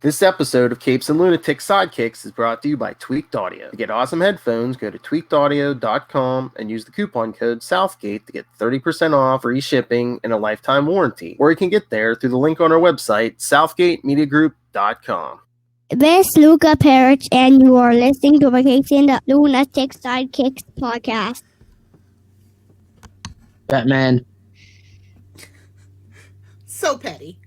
This episode of Capes and Lunatics Sidekicks is brought to you by Tweaked Audio. To get awesome headphones, go to tweakedaudio.com and use the coupon code Southgate to get 30% off, free shipping, and a lifetime warranty. Or you can get there through the link on our website, southgatemediagroup.com. This is Luca Parrish, and you are listening to the Capes and Lunatics Sidekicks podcast. Batman. So petty.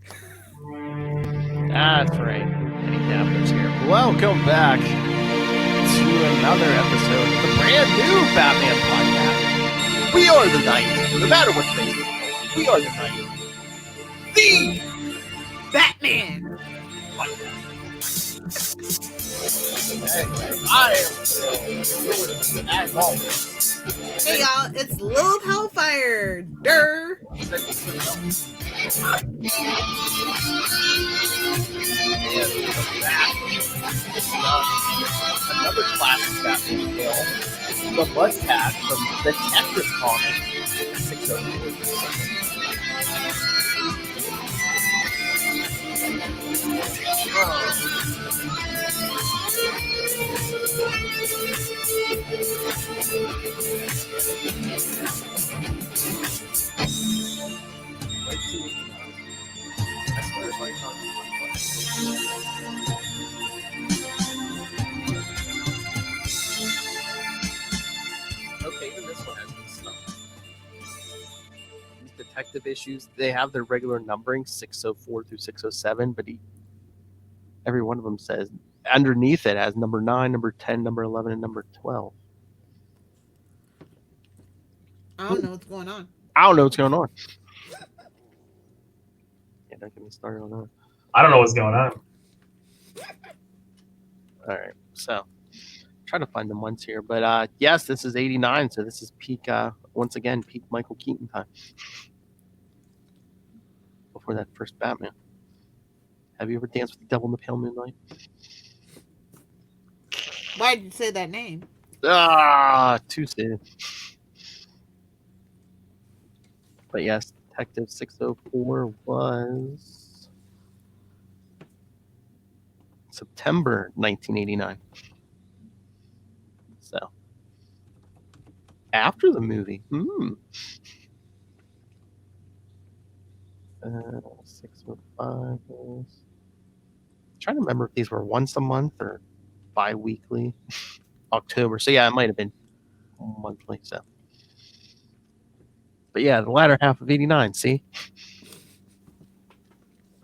That's right. Penny Captain's here. Welcome back to another episode of the brand new Batman podcast. We are the Knight. No matter what Facebook posts, we are the Knight. The Batman. I am Hey y'all, it's Lilith Hellfire. Durr. Another classic Batman tale. The Buzz Cat from the Tetris comic. 606. Okay, even this one has some stuff. These detective issues, they have their regular numbering, 604 through 607, but every one of them says, underneath it has number 9, number 10, number 11, and number 12. I don't know what's going on. I don't know what's going on. Yeah, don't get me started on that. I don't know what's going on. All right, so trying to find the months here, but yes, this is 89, so this is peak, once again, peak Michael Keaton time. Before that first Batman. Have you ever danced with the Devil in the Pale Moonlight? Why did you say that name? Too soon. But yes, Detective 604 was September 1989. So, after the movie. 605 is... trying to remember if these were once a month or bi-weekly. October. So yeah, it might have been monthly. So, but yeah, the latter half of 89. See.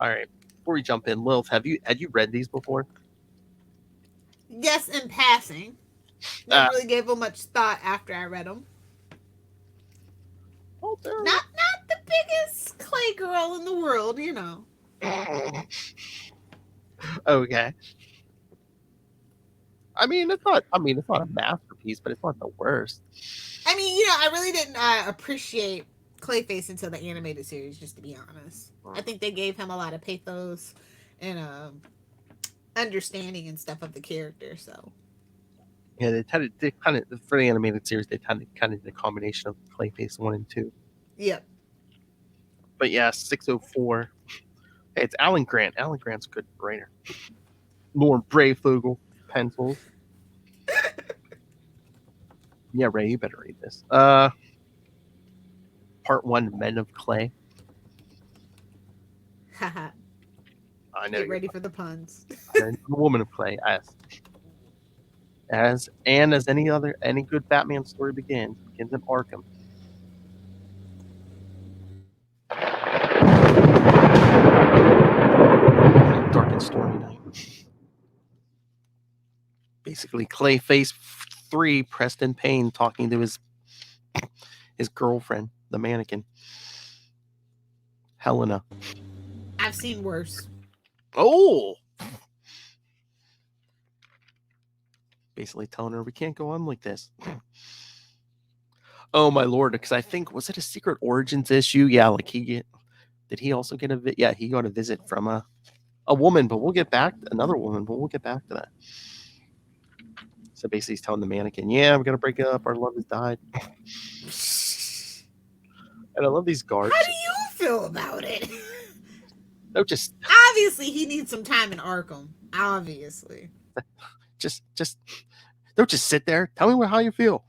All right. Before we jump in, Lilith, had you read these before? Yes, in passing. Never really gave them much thought after I read them. Oh, not the biggest Clay girl in the world, you know. Okay. I mean, it's not a masterpiece, but it's not the worst. I mean, I really didn't appreciate Clayface until the animated series, just to be honest. I think they gave him a lot of pathos and understanding and stuff of the character, so. Yeah, they kind of for the animated series, they kind of did a combination of Clayface 1 and 2. Yep. But yeah, 604. Hey, it's Alan Grant. Alan Grant's a good writer. Lauren Brayfogle, pencils. Yeah, Ray, you better read this. Part 1, Men of Clay. Haha. I know. Get ready for the puns. And the Woman of Clay. As any good Batman story begins in Arkham. Dark and stormy night. Basically, Clayface 3, Preston Payne, talking to his girlfriend, the mannequin, Helena. I've seen worse. Oh! Basically telling her we can't go on like this. Oh my lord! Because I think, was it a Secret Origins issue? Yeah, like did he also get a yeah, he got a visit from a woman, but another woman, but we'll get back to that. So basically he's telling the mannequin, yeah, we're gonna break up, our love has died. And I love these guards. How do you feel about it? Don't just Obviously, he needs some time in Arkham. Obviously. just don't just sit there. Tell me how you feel.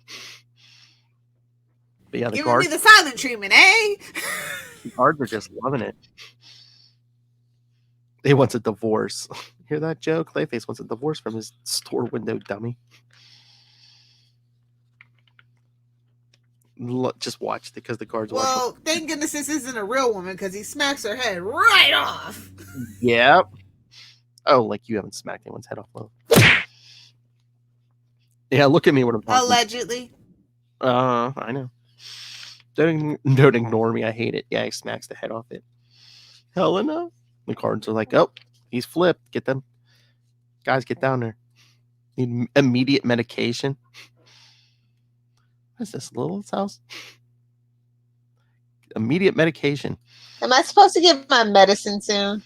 But yeah, the Giving me guards, the silent treatment, eh? the guards are just loving it. He wants a divorce. Hear that, Joe? Clayface wants a divorce from his store window dummy. Just watch because the guards watch. Well, thank goodness this isn't a real woman because he smacks her head right off. Yep. Oh, like you haven't smacked anyone's head off. Well. Yeah, look at me when I'm talking. Allegedly. I know. Don't ignore me. I hate it. Yeah, he smacks the head off it. Helena. The guards are like, oh, he's flipped. Get them. Guys, get down there. Need immediate medication. What is this, Lilith's house? Immediate medication. Am I supposed to get my medicine soon?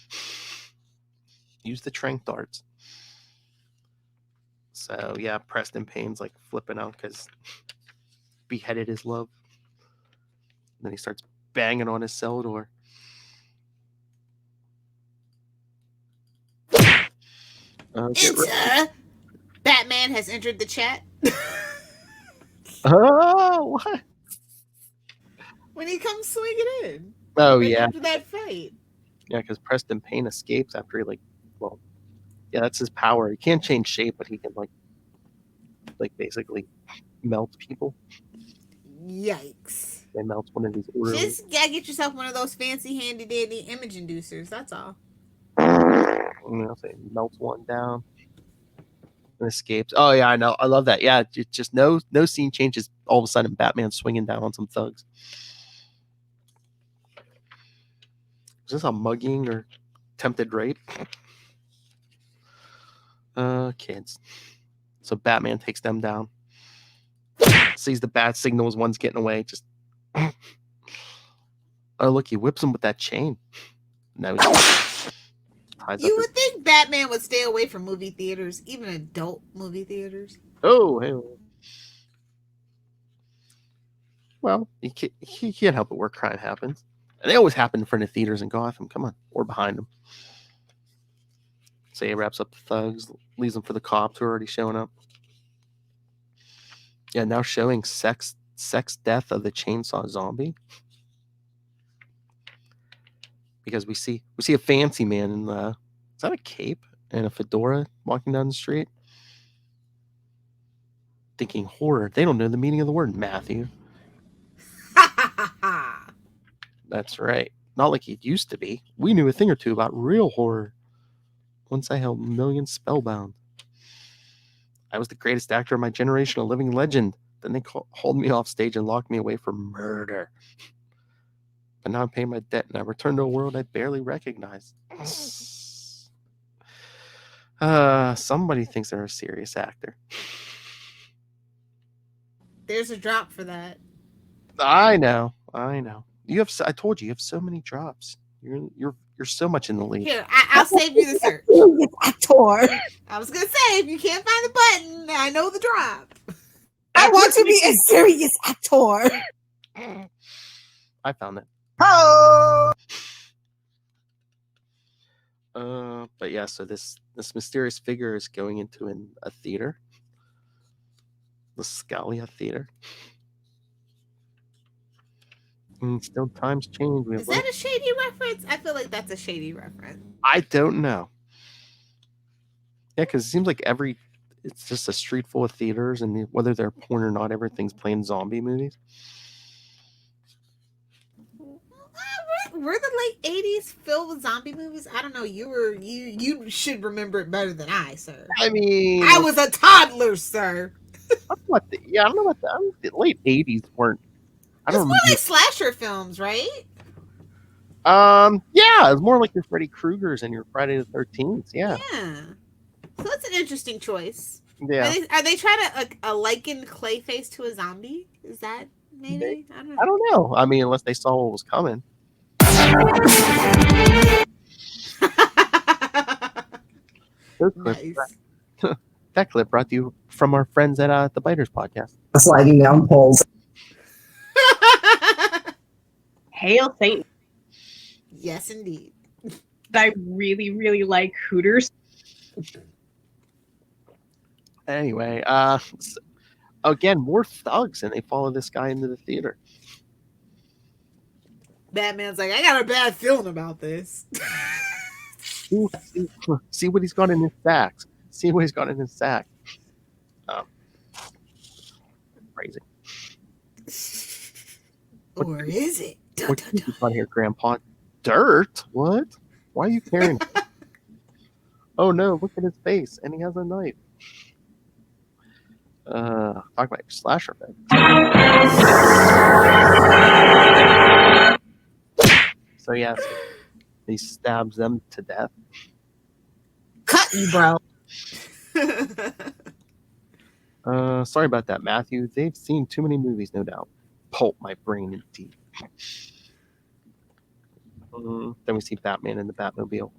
Use the tranq darts. So, yeah, Preston Payne's like flipping out because beheaded his love. Then he starts banging on his cell door. Enter! Batman has entered the chat. Oh, what? When he comes swinging in. Oh, Right yeah. after that fight. Yeah, because Preston Payne escapes after he, yeah, that's his power. He can't change shape, but he can, basically melt people. Yikes. They melt one of these orderlies. Just gotta get yourself one of those fancy handy dandy image inducers. That's all. So he melts one down and escapes. Oh, yeah, I know. I love that. Yeah, just no scene changes. All of a sudden, Batman's swinging down on some thugs. Is this a mugging or attempted rape? Kids. So Batman takes them down. Sees the bat signals, one's getting away. Just oh, look, he whips him with that chain. No, You would think Batman would stay away from movie theaters, even adult movie theaters. Oh, hey. Well, he can't help it where crime happens. And they always happen in front of theaters in Gotham. Come on. Or behind them. So he wraps up the thugs, leaves them for the cops who are already showing up. Yeah, now showing sex death of the chainsaw zombie. Because we see a fancy man in is that a cape and a fedora walking down the street? Thinking horror. They don't know the meaning of the word, Matthew. That's right. Not like it used to be. We knew a thing or two about real horror. Once I held millions spellbound. I was the greatest actor of my generation, a living legend. Then they hauled me off stage and locked me away for murder. But now I'm paying my debt and I return to a world I barely recognize. Somebody thinks they're a serious actor. There's a drop for that. I know. I told you have so many drops. You're so much in the lead. Here, I'll save you the search. Actor. I was gonna say, if you can't find the button, I know the drop. I want to be a serious actor. I found it. Oh. But yeah, so this mysterious figure is going into a theater. The Scalia Theater. And still times change. Is that a shady reference? I feel like that's a shady reference. I don't know. Yeah, because it seems like it's just a street full of theaters, and whether they're porn or not, everything's playing zombie movies. Were the late 80s filled with zombie movies? I don't know. You should remember it better than I, sir. I mean, I was a toddler, sir. I don't know what the late 80s weren't. It's more like slasher films, right? Yeah, it's more like your Freddy Kruegers and your Friday the 13th. Yeah. So that's an interesting choice. Yeah. Are they trying to liken Clayface to a zombie? Is that maybe? I don't know. I mean, unless they saw what was coming. Nice. That clip brought to you from our friends at the Biters podcast. Sliding down poles. Hail Satan. Yes, indeed. I really, really like Hooters. Anyway, again, more thugs, and they follow this guy into the theater. Batman's like, I got a bad feeling about this. Ooh, see what he's got in his sack. See what he's got in his sack. Crazy. Or is it? Dun, What dun, you dun. got here, Grandpa? Dirt? What? Why are you carrying it? Oh no, look at his face, and he has a knife. Talk about your slasher film. So yes, he stabs them to death. Cut you, bro. Sorry about that, Matthew. They've seen too many movies, no doubt. Pulp my brain indeed. Then we see Batman in the Batmobile.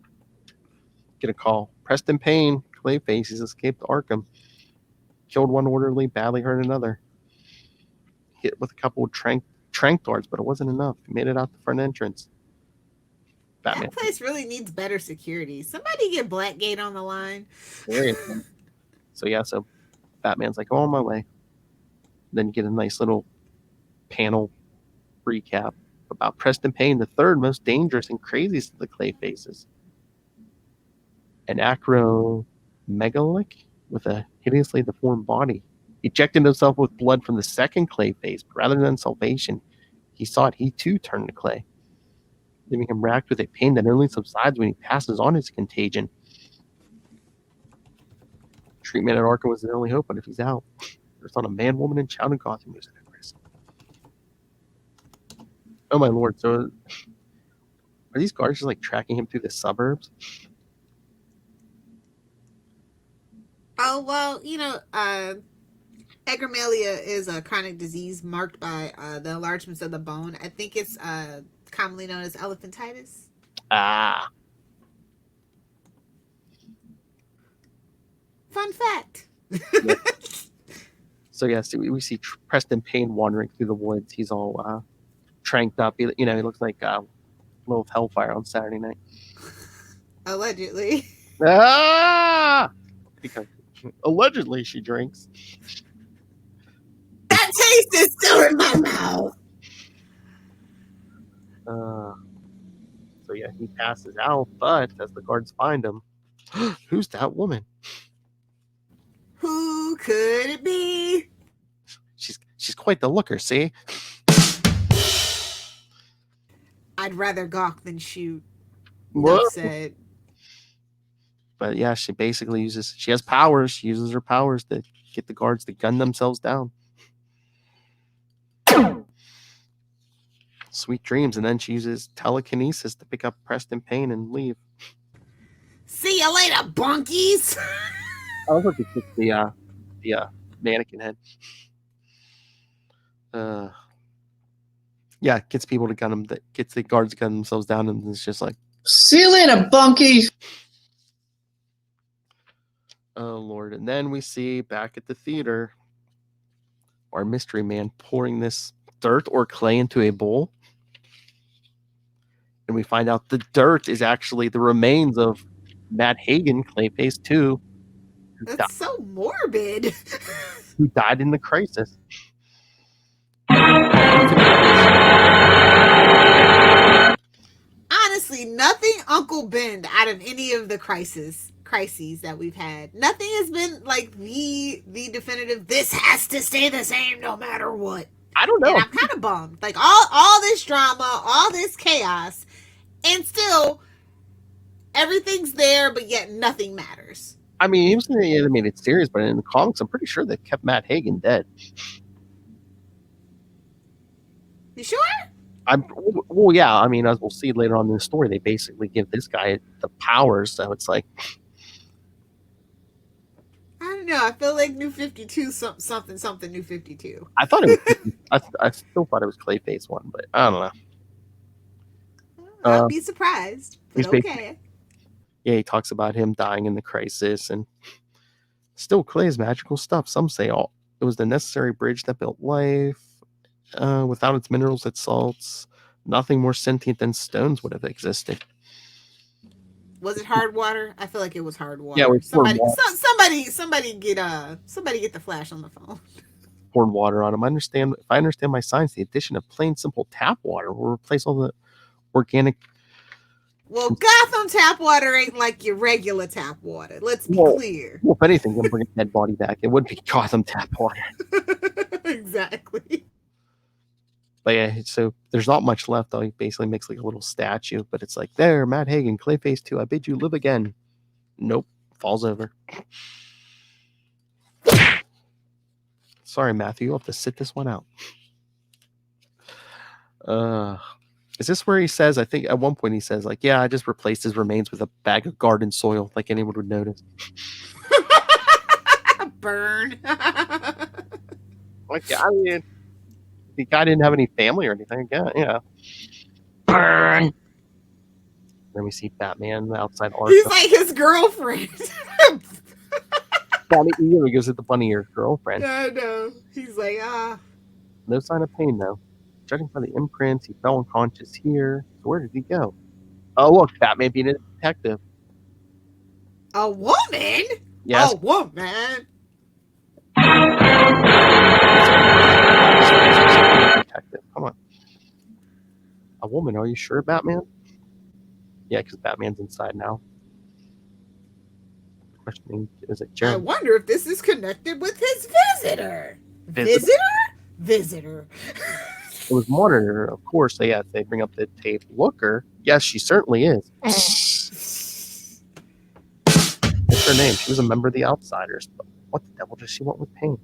Get a call. Preston Payne, Clayface, has escaped Arkham. Killed one orderly, badly hurt another. Hit with a couple of trank darts, but it wasn't enough. He made it out the front entrance. Batman. That place really needs better security. Somebody get Blackgate on the line. Seriously. So Batman's like, oh, on my way. Then you get a nice little panel recap about Preston Payne, the third most dangerous and craziest of the Clayfaces. An acromegalic with a hideously deformed body. He injected himself with blood from the second Clayface, but rather than salvation, he sought he too turned to clay, leaving him racked with a pain that only subsides when he passes on his contagion. Treatment at Arkham was the only hope, but if he's out, there's not a man, woman, and child in Gotham who's at risk. Oh my lord! So are these guards just like tracking him through the suburbs? Oh, well, Egramalia is a chronic disease marked by the enlargements of the bone. I think it's commonly known as elephantitis. Ah. Fun fact. Yep. So yes, we see Preston Payne wandering through the woods. He's all tranked up. He looks like a little hellfire on Saturday night. Allegedly. Ah! Because allegedly she drinks. That taste is still in my mouth. So yeah, he passes out, but as the guards find him, who's that woman? Who could it be? She's quite the looker, see? I'd rather gawk than shoot. Whoa. Enough said. But yeah, she basically she has powers. She uses her powers to get the guards to gun themselves down. Sweet dreams. And then she uses telekinesis to pick up Preston Payne and leave. See you later, bunkies. I was looking at the mannequin head. Yeah, gets people to gun them. Gets the guards to gun themselves down, and it's just like, see you later, bunkies. oh lord! And then we see back at the theater our mystery man pouring this dirt or clay into a bowl, and we find out the dirt is actually the remains of Matt Hagen, Clayface 2, That's so morbid. who died in the crisis. Honestly, nothing Uncle Ben out of any of the crises that we've had. Nothing has been like the definitive. This has to stay the same no matter what. I don't know. And I'm kind of bummed. Like all this drama, all this chaos, and still everything's there, but yet nothing matters. I mean, he was in the animated series, but in the comics, I'm pretty sure they kept Matt Hagen dead. You sure? Well, yeah. I mean, as we'll see later on in the story, they basically give this guy the powers, so it's like, I don't know. I feel like New 52 something New 52. I thought it was. I still thought it was Clayface one, but I don't know. I'd be surprised. But okay. Yeah, he talks about him dying in the crisis, and still Clay's magical stuff. Some say it was the necessary bridge that built life. Without its minerals, its salts, nothing more sentient than stones would have existed. Was it hard water? I feel like it was hard water. Yeah, we poured somebody, water. somebody get the Flash on the phone. Poured water on them. If I understand my science, the addition of plain simple tap water will replace all the organic. Well, Gotham tap water ain't like your regular tap water. Let's be clear. Well, if anything, can bring a dead body back. It would be Gotham tap water. Exactly. But yeah, so there's not much left though. He basically makes like a little statue, but it's like, there, Matt Hagen, Clayface 2, I bid you live again. Nope, falls over. Sorry, Matthew, you'll have to sit this one out. Is this where he says, I think at one point he says, like, yeah, I just replaced his remains with a bag of garden soil, like anyone would notice. Burn. Like, I mean, the guy didn't have any family or anything. Yeah. Burn. Then we see Batman outside Arkham. He's like his girlfriend. He gives it the bunny ear girlfriend. I know. He's like, No sign of pain, though. Judging by the imprints, he fell unconscious here. So where did he go? Oh, look, Batman being a detective. A woman? Yes. A woman. Detective, come on. A woman, are you sure, Batman? Yeah, because Batman's inside now. Questioning, is it Jeremy? I wonder if this is connected with his visitor. Visitor. It was Monitor, of course. They bring up the tape. Looker, yes, she certainly is. What's her name? She was a member of the Outsiders. But what the devil does she want with Payne?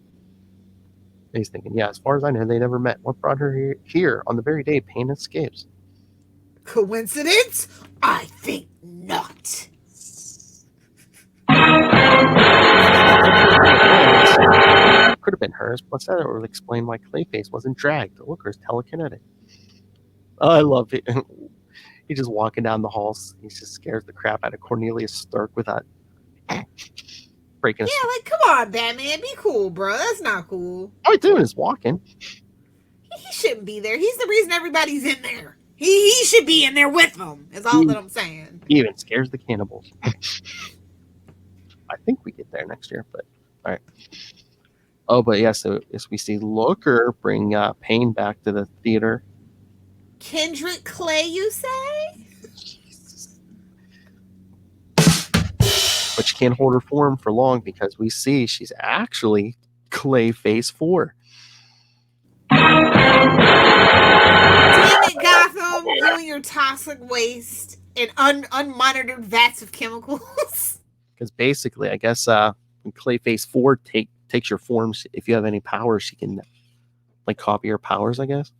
And he's thinking, yeah, as far as I know, they never met. What brought her here on the very day Payne escapes? Coincidence? I think not. Could have been hers. What's that? It would explain why Clayface wasn't dragged. The Looker is telekinetic. I love it. He's just walking down the halls. He just scares the crap out of Cornelius Stark without breaking. Yeah, like, come on, Batman, be cool, bro. That's not cool. All he's doing is walking. He shouldn't be there. He's the reason everybody's in there. He should be in there with them. Is all that I'm saying. He even scares the cannibals. I think we get there next year, but all right. Oh, but yeah, so as we see Looker bring Payne back to the theater. Kendrick Clay, you say? But she can't hold her form for long because we see she's actually Clayface 4. Damn it, Gotham! You and your toxic waste and unmonitored vats of chemicals. Because basically, I guess when Clayface 4 takes your forms, if you have any powers, she can like copy your powers, I guess.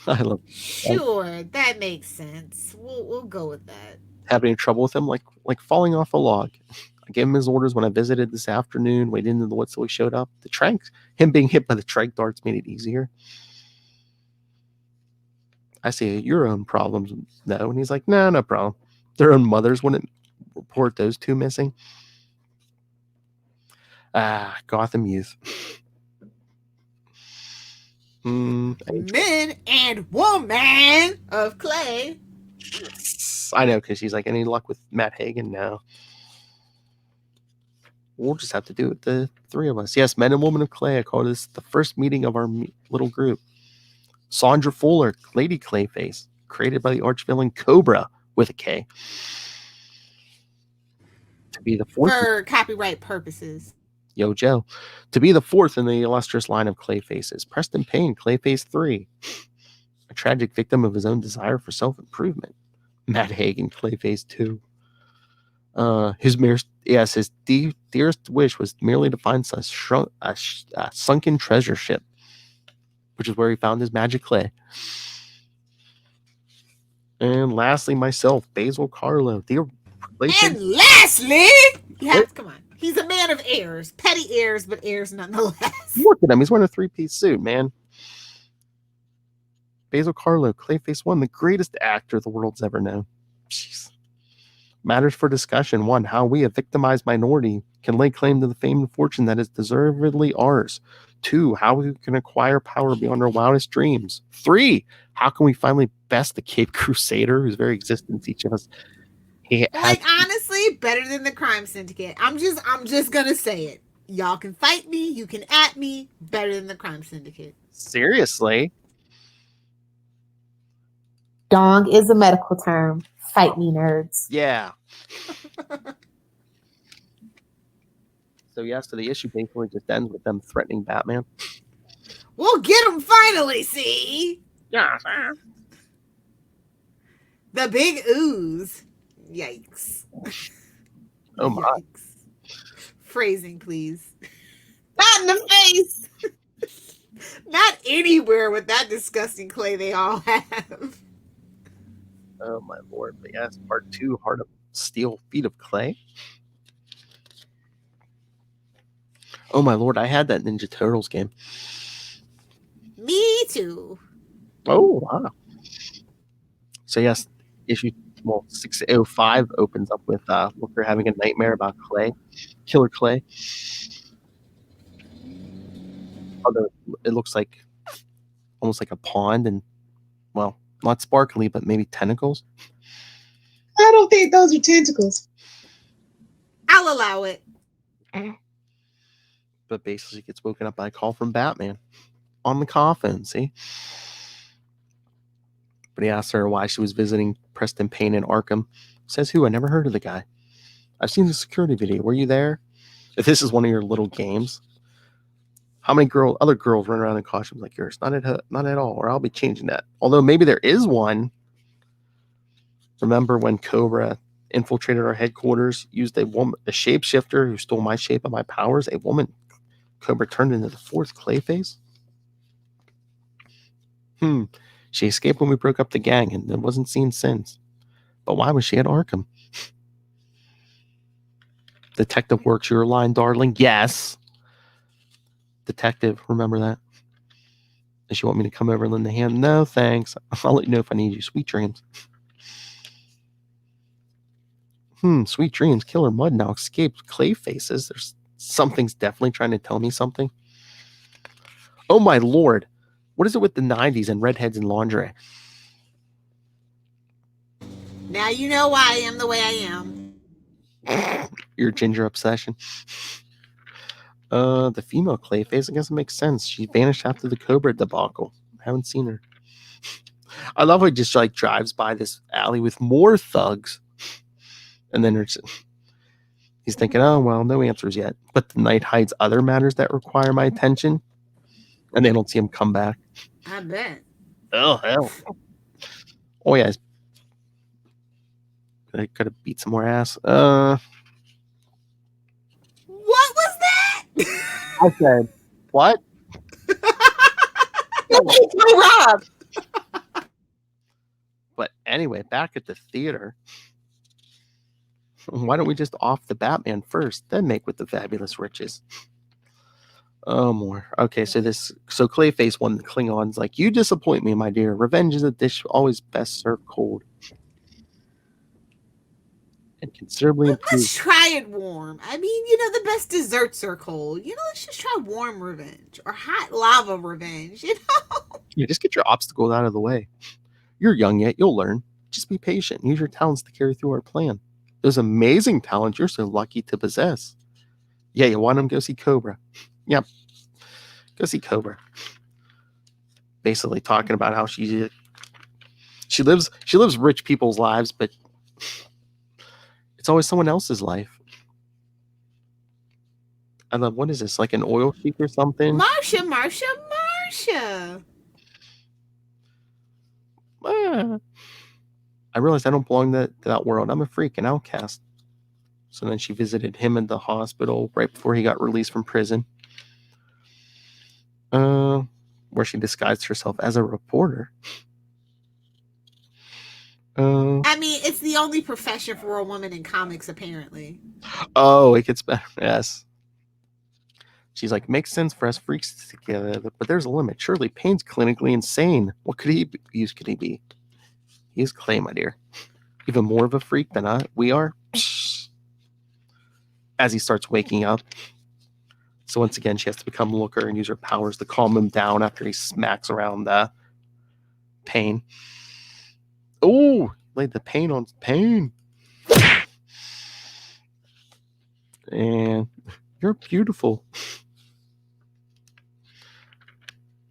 I love. Sure, that makes sense. We'll go with that. Having any trouble with him, like falling off a log. I gave him his orders when I visited this afternoon. Waited in the woods till he showed up. The trank, him being hit by the trank darts made it easier. I say your own problems, no, and he's like, no problem. Their own mothers wouldn't report those two missing. Gotham youth. Men and woman of Clay. I know, because she's like, any luck with Matt Hagen? No. We'll just have to do it, the three of us. Yes, men and women of Clay. I call this the first meeting of our little group. Sandra Fuller, Lady Clayface, created by the archvillain Cobra with a K. To be the fourth. For copyright purposes. Yo, Joe. To be the fourth in the illustrious line of Clayfaces. Preston Payne, Clayface 3. A tragic victim of his own desire for self-improvement. Matt Hagen, Clayface 2. His dearest wish was merely to find a sunken treasure ship, which is where he found his magic clay. And lastly, myself, Basil Carlo. And lastly, come on. He's a man of heirs. Petty heirs, but heirs nonetheless. Look at him. He's wearing a three-piece suit, man. Basil Carlo, Clayface 1, the greatest actor the world's ever known. Jeez. Matters for discussion. 1. How we, a victimized minority, can lay claim to the fame and fortune that is deservedly ours. 2. How we can acquire power beyond our wildest dreams. 3. How can we finally best the Cape Crusader, whose very existence each of us Like, honestly, better than the crime syndicate. I'm just gonna say it. Y'all can fight me, you can at me, better than the crime syndicate. Seriously? Dong is a medical term. Fight me, nerds. Yeah. So the issue basically just ends with them threatening Batman. We'll get him finally, see? Yeah. The big ooze. Yikes. Oh my. Yikes. Phrasing, please. Not in the face. Not anywhere with that disgusting clay they all have. Oh my lord. But yes, part 2, Heart of Steel, Feet of Clay. Oh my lord, I had that Ninja Turtles game. Me too. Oh wow. So yes, issue 605 opens up with Looker having a nightmare about Clay, Killer Clay. Although it looks like almost like a pond and, well, not sparkly, but maybe tentacles. I don't think those are tentacles. I'll allow it. But basically gets woken up by a call from Batman on the coffin, see? But he asks her why she was visiting Preston Payne in Arkham. Says who? I never heard of the guy. I've seen the security video. Were you there? If this is one of your little games, how many other girls run around in costumes like yours? Not at all, or I'll be changing that. Although maybe there is one. Remember when Cobra infiltrated our headquarters, used a shapeshifter who stole my shape and my powers? A woman Cobra turned into the 4th Clayface? She escaped when we broke up the gang and wasn't seen since. But why was she at Arkham? Detective works your line, darling. Yes. Detective, remember that? Does she want me to come over and lend a hand? No, thanks. I'll let you know if I need you. Sweet dreams. Sweet dreams. Killer Mud now escaped Clayfaces. Something's definitely trying to tell me something. Oh my lord. What is it with the 90s and redheads and lingerie? Now you know why I am the way I am. Your ginger obsession. The female Clayface, I guess it makes sense. She vanished after the Cobra debacle. I haven't seen her. I love how he just like drives by this alley with more thugs. And then he's thinking, oh, well, no answers yet. But the night hides other matters that require my attention. And they don't see him come back. I bet. Oh, hell. Oh, yeah. I could have beat some more ass. What was that? I said, what? Rob. But anyway, back at the theater. Why don't we just off the Batman first, then make with the fabulous riches? Oh, more. Okay, so Clayface won the Klingons like, you disappoint me, my dear. Revenge is a dish always best served cold. And considerably improved. Let's try it warm. I mean, the best desserts are cold. Let's just try warm revenge or hot lava revenge, Yeah, just get your obstacles out of the way. You're young yet, you'll learn. Just be patient. Use your talents to carry through our plan. Those amazing talents you're so lucky to possess. Yeah, you want them? Go see Cobra. Yep. Go see Cobra. Basically talking about how she lives rich people's lives, but it's always someone else's life. I love, what is this? Like an oil sheik or something? Marsha. I realized I don't belong to that world. I'm a freak, an outcast. So then she visited him in the hospital right before he got released from prison. Where she disguised herself as a reporter. I mean, it's the only profession for a woman in comics, apparently. Oh, it gets better. Yes. She's like, makes sense for us freaks together, but there's a limit. Surely Payne's clinically insane. What could he be? He's Clay, my dear. even more of a freak than we are. As he starts waking up. So once again, she has to become Looker and use her powers to calm him down after he smacks around the Pain. Oh, laid the pain on Pain. And you're beautiful.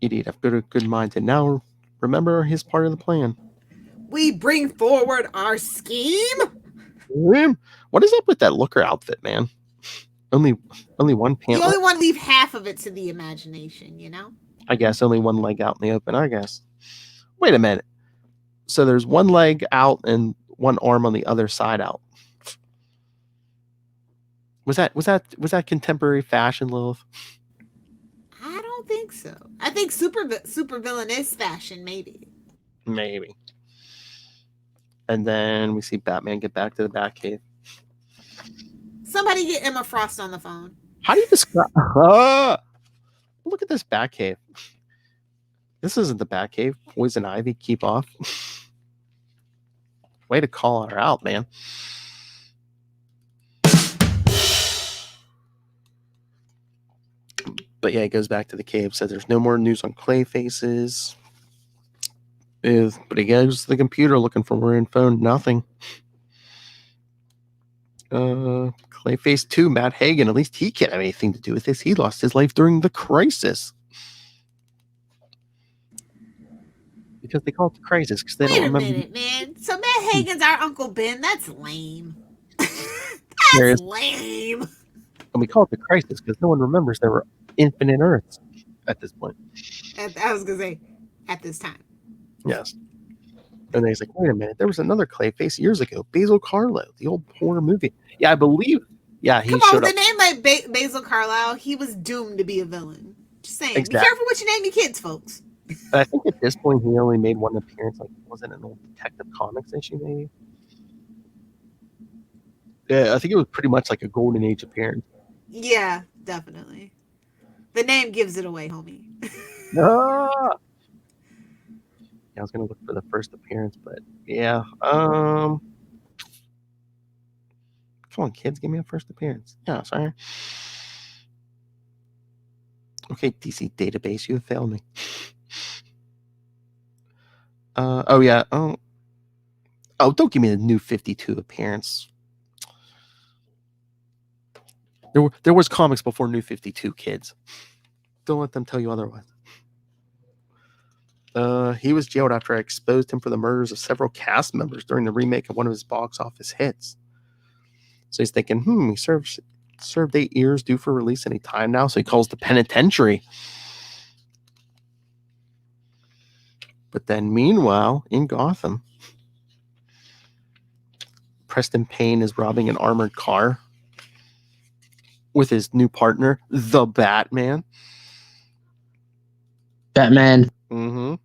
Idiot, I've got a good mind. And now remember his part of the plan. We bring forward our scheme. What is up with that Looker outfit, man? Only one pant. You only want to leave half of it to the imagination, you know? I guess only one leg out in the open, I guess. Wait a minute. So there's one leg out and one arm on the other side out. Was that contemporary fashion, Lilith? I don't think so. I think super villainous fashion, maybe. Maybe. And then we see Batman get back to the Batcave. Somebody get Emma Frost on the phone. How do you describe? Look at this Batcave. This isn't the Batcave. Poison Ivy, keep off. Way to call her out, man. But yeah, he goes back to the cave, says there's no more news on Clayfaces. But he goes to the computer looking for more info, nothing. Clayface 2, Matt Hagen, at least he can't have anything to do with this. He lost his life during the crisis. Because they call it the crisis, because they don't remember. Wait a minute, man. So Matt Hagen's our Uncle Ben? That's lame. That's lame. And we call it the crisis because no one remembers there were infinite Earths at this point. I was going to say, at this time. Yes. And then he's like, wait a minute, there was another Clayface years ago, Basil Carlo, the old horror movie. Yeah, I believe. Yeah, he Come showed on, up. with a name like Basil Carlisle, he was doomed to be a villain. Just saying. Exactly. Be careful what you name your kids, folks. But I think at this point he only made one appearance. Like, was it an old Detective Comics issue, maybe? Yeah, I think it was pretty much like a Golden Age appearance. Yeah, definitely. The name gives it away, homie. Ah! Yeah, I was gonna look for the first appearance, but yeah. Come on, kids, give me a first appearance. Yeah, sorry. Okay, DC database, you have failed me. Oh yeah. Oh, don't give me the new 52 appearance. There was comics before New 52, kids. Don't let them tell you otherwise. He was jailed after I exposed him for the murders of several cast members during the remake of one of his box office hits. So he's thinking, he served 8 years, due for release any time now. So he calls the penitentiary. But then meanwhile, in Gotham, Preston Payne is robbing an armored car with his new partner, the Batman. Batman. Mm-hmm.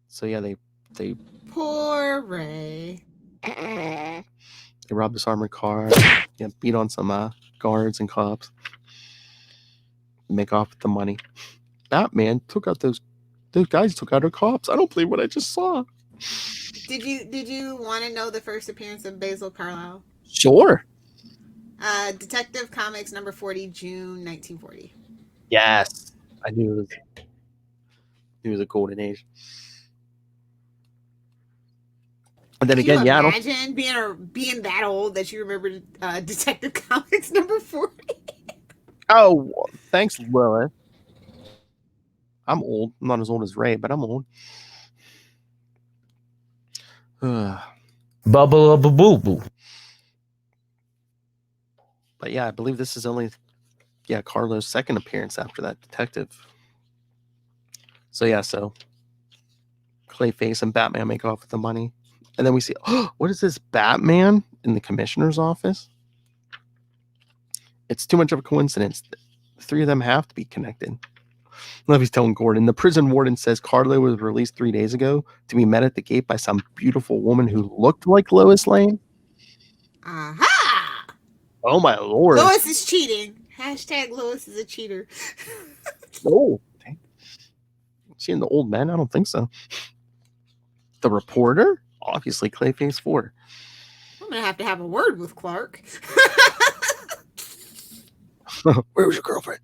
So yeah, they Poor Ray. They rob this armored car, beat on some guards and cops, make off with the money. Batman took out those guys took out our cops. I don't believe what I just saw. Did you want to know the first appearance of Basil Carlisle? Sure. Detective Comics number 40, June 1940. Yes, I knew it was a golden age. And then again, I don't imagine being that old that you remember Detective Comics number 40. Oh, thanks, Lilith. I'm old. I'm not as old as Ray, but I'm old. Bubble boo boo. But yeah, I believe this is only Carlo's second appearance after that detective. So Clayface and Batman make off with the money. And then we see, what is this, Batman in the commissioner's office? It's too much of a coincidence. The three of them have to be connected. Love he's telling Gordon. The prison warden says Carlo was released 3 days ago to be met at the gate by some beautiful woman who looked like Lois Lane. Aha! Oh my lord. Lois is cheating. Hashtag Lois is a cheater. Oh. She and the old men? I don't think so. The reporter? Obviously, Clayface 4. I'm gonna have to have a word with Clark. Where was your girlfriend?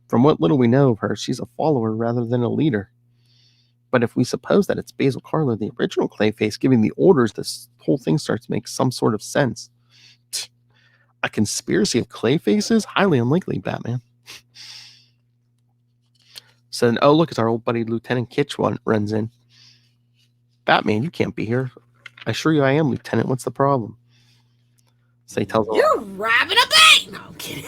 From what little we know of her, she's a follower rather than a leader. But if we suppose that it's Basil Carlo, the original Clayface, giving the orders, this whole thing starts to make some sort of sense. A conspiracy of Clayfaces? Highly unlikely, Batman. So then, oh, look, it's our old buddy Lieutenant Kitch runs in. Batman, you can't be here. I assure you I am, Lieutenant. What's the problem? So he tells him, You're robbing a bank! No, I'm kidding.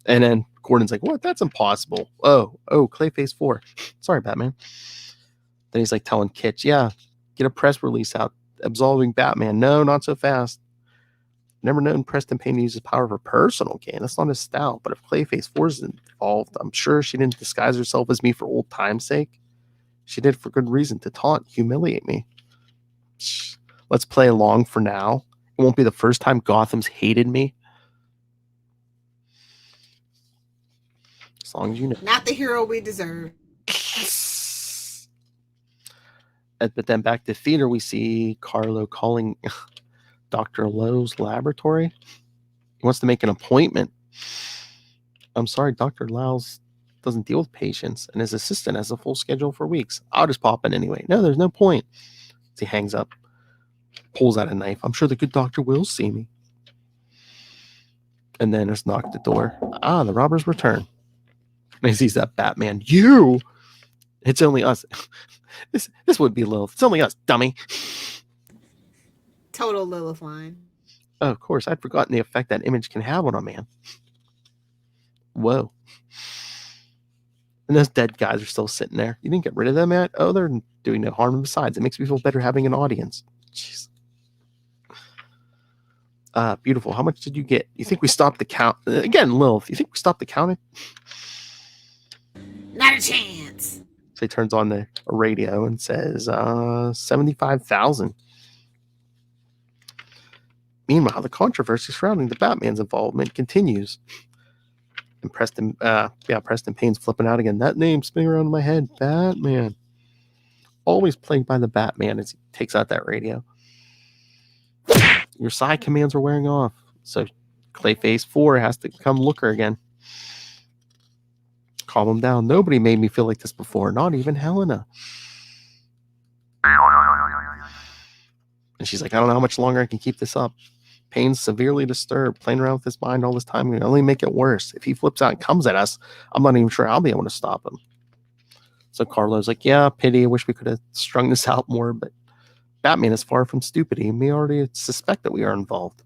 and then Gordon's like, what? That's impossible. Oh, Clayface 4. Sorry, Batman. Then he's like telling Kitch, yeah, get a press release out absolving Batman. No, not so fast. Never known Preston Payne uses power for personal gain. That's not his style. But if Clayface 4 is involved, I'm sure she didn't disguise herself as me for old time's sake. She did for good reason, to taunt, humiliate me. Let's play along for now. It won't be the first time Gotham's hated me. As long as you know. Not the hero we deserve. But then back to theater, we see Carlo calling Dr. Lowe's laboratory. He wants to make an appointment. I'm sorry, Dr. Lowe's doesn't deal with patients, and his assistant has a full schedule for weeks. I'll just pop in anyway. No, there's no point. He hangs up, pulls out a knife. I'm sure the good doctor will see me. And then there's a knock at the door. The robbers return. And he sees that Batman. You! It's only us. This would be Lilith. It's only us, dummy. Total Lilith line. Oh, of course. I'd forgotten the effect that image can have on a man. Whoa. And those dead guys are still sitting there. You didn't get rid of them yet? Oh, they're doing no harm. Besides, it makes me feel better having an audience. Jeez. Beautiful. How much did you get? You think we stopped the count? Again, Lilith, you think we stopped the counting? Not a chance. So he turns on the radio and says, 75,000. Meanwhile, the controversy surrounding the Batman's involvement continues. And Preston Payne's flipping out again. That name's spinning around in my head. Batman. Always plagued by the Batman as he takes out that radio. Your side commands are wearing off. So Clayface 4 has to come looker again. Calm him down. Nobody made me feel like this before. Not even Helena. And she's like, I don't know how much longer I can keep this up. Payne's severely disturbed, playing around with his mind all this time. We can only make it worse. If he flips out and comes at us, I'm not even sure I'll be able to stop him. So Carlo's like, yeah, pity. I wish we could have strung this out more, but Batman is far from stupid. He may already suspect that we are involved.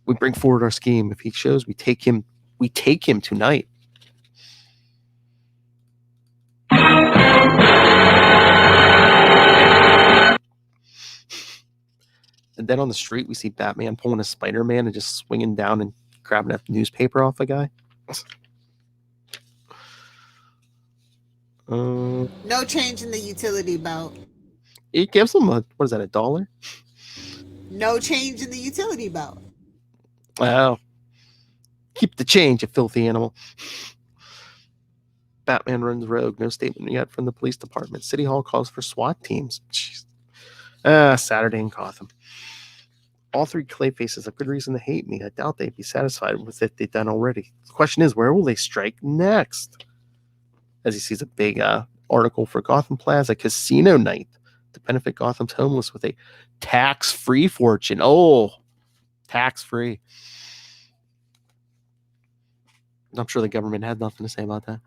We bring forward our scheme. If he shows, we take him tonight. And then on the street, we see Batman pulling a Spider-Man and just swinging down and grabbing a newspaper off a guy. No change in the utility belt. It gives him $1? No change in the utility belt. Wow. Keep the change, you filthy animal. Batman runs rogue. No statement yet from the police department. City Hall calls for SWAT teams. Jeez. Saturday in Gotham. All three Clayfaces have good reason to hate me. I doubt they'd be satisfied with it they've done already. The question is, where will they strike next? As he sees a big article for Gotham Plaza Casino Night to benefit Gotham's homeless with a tax-free fortune. Oh, tax-free. I'm sure the government had nothing to say about that.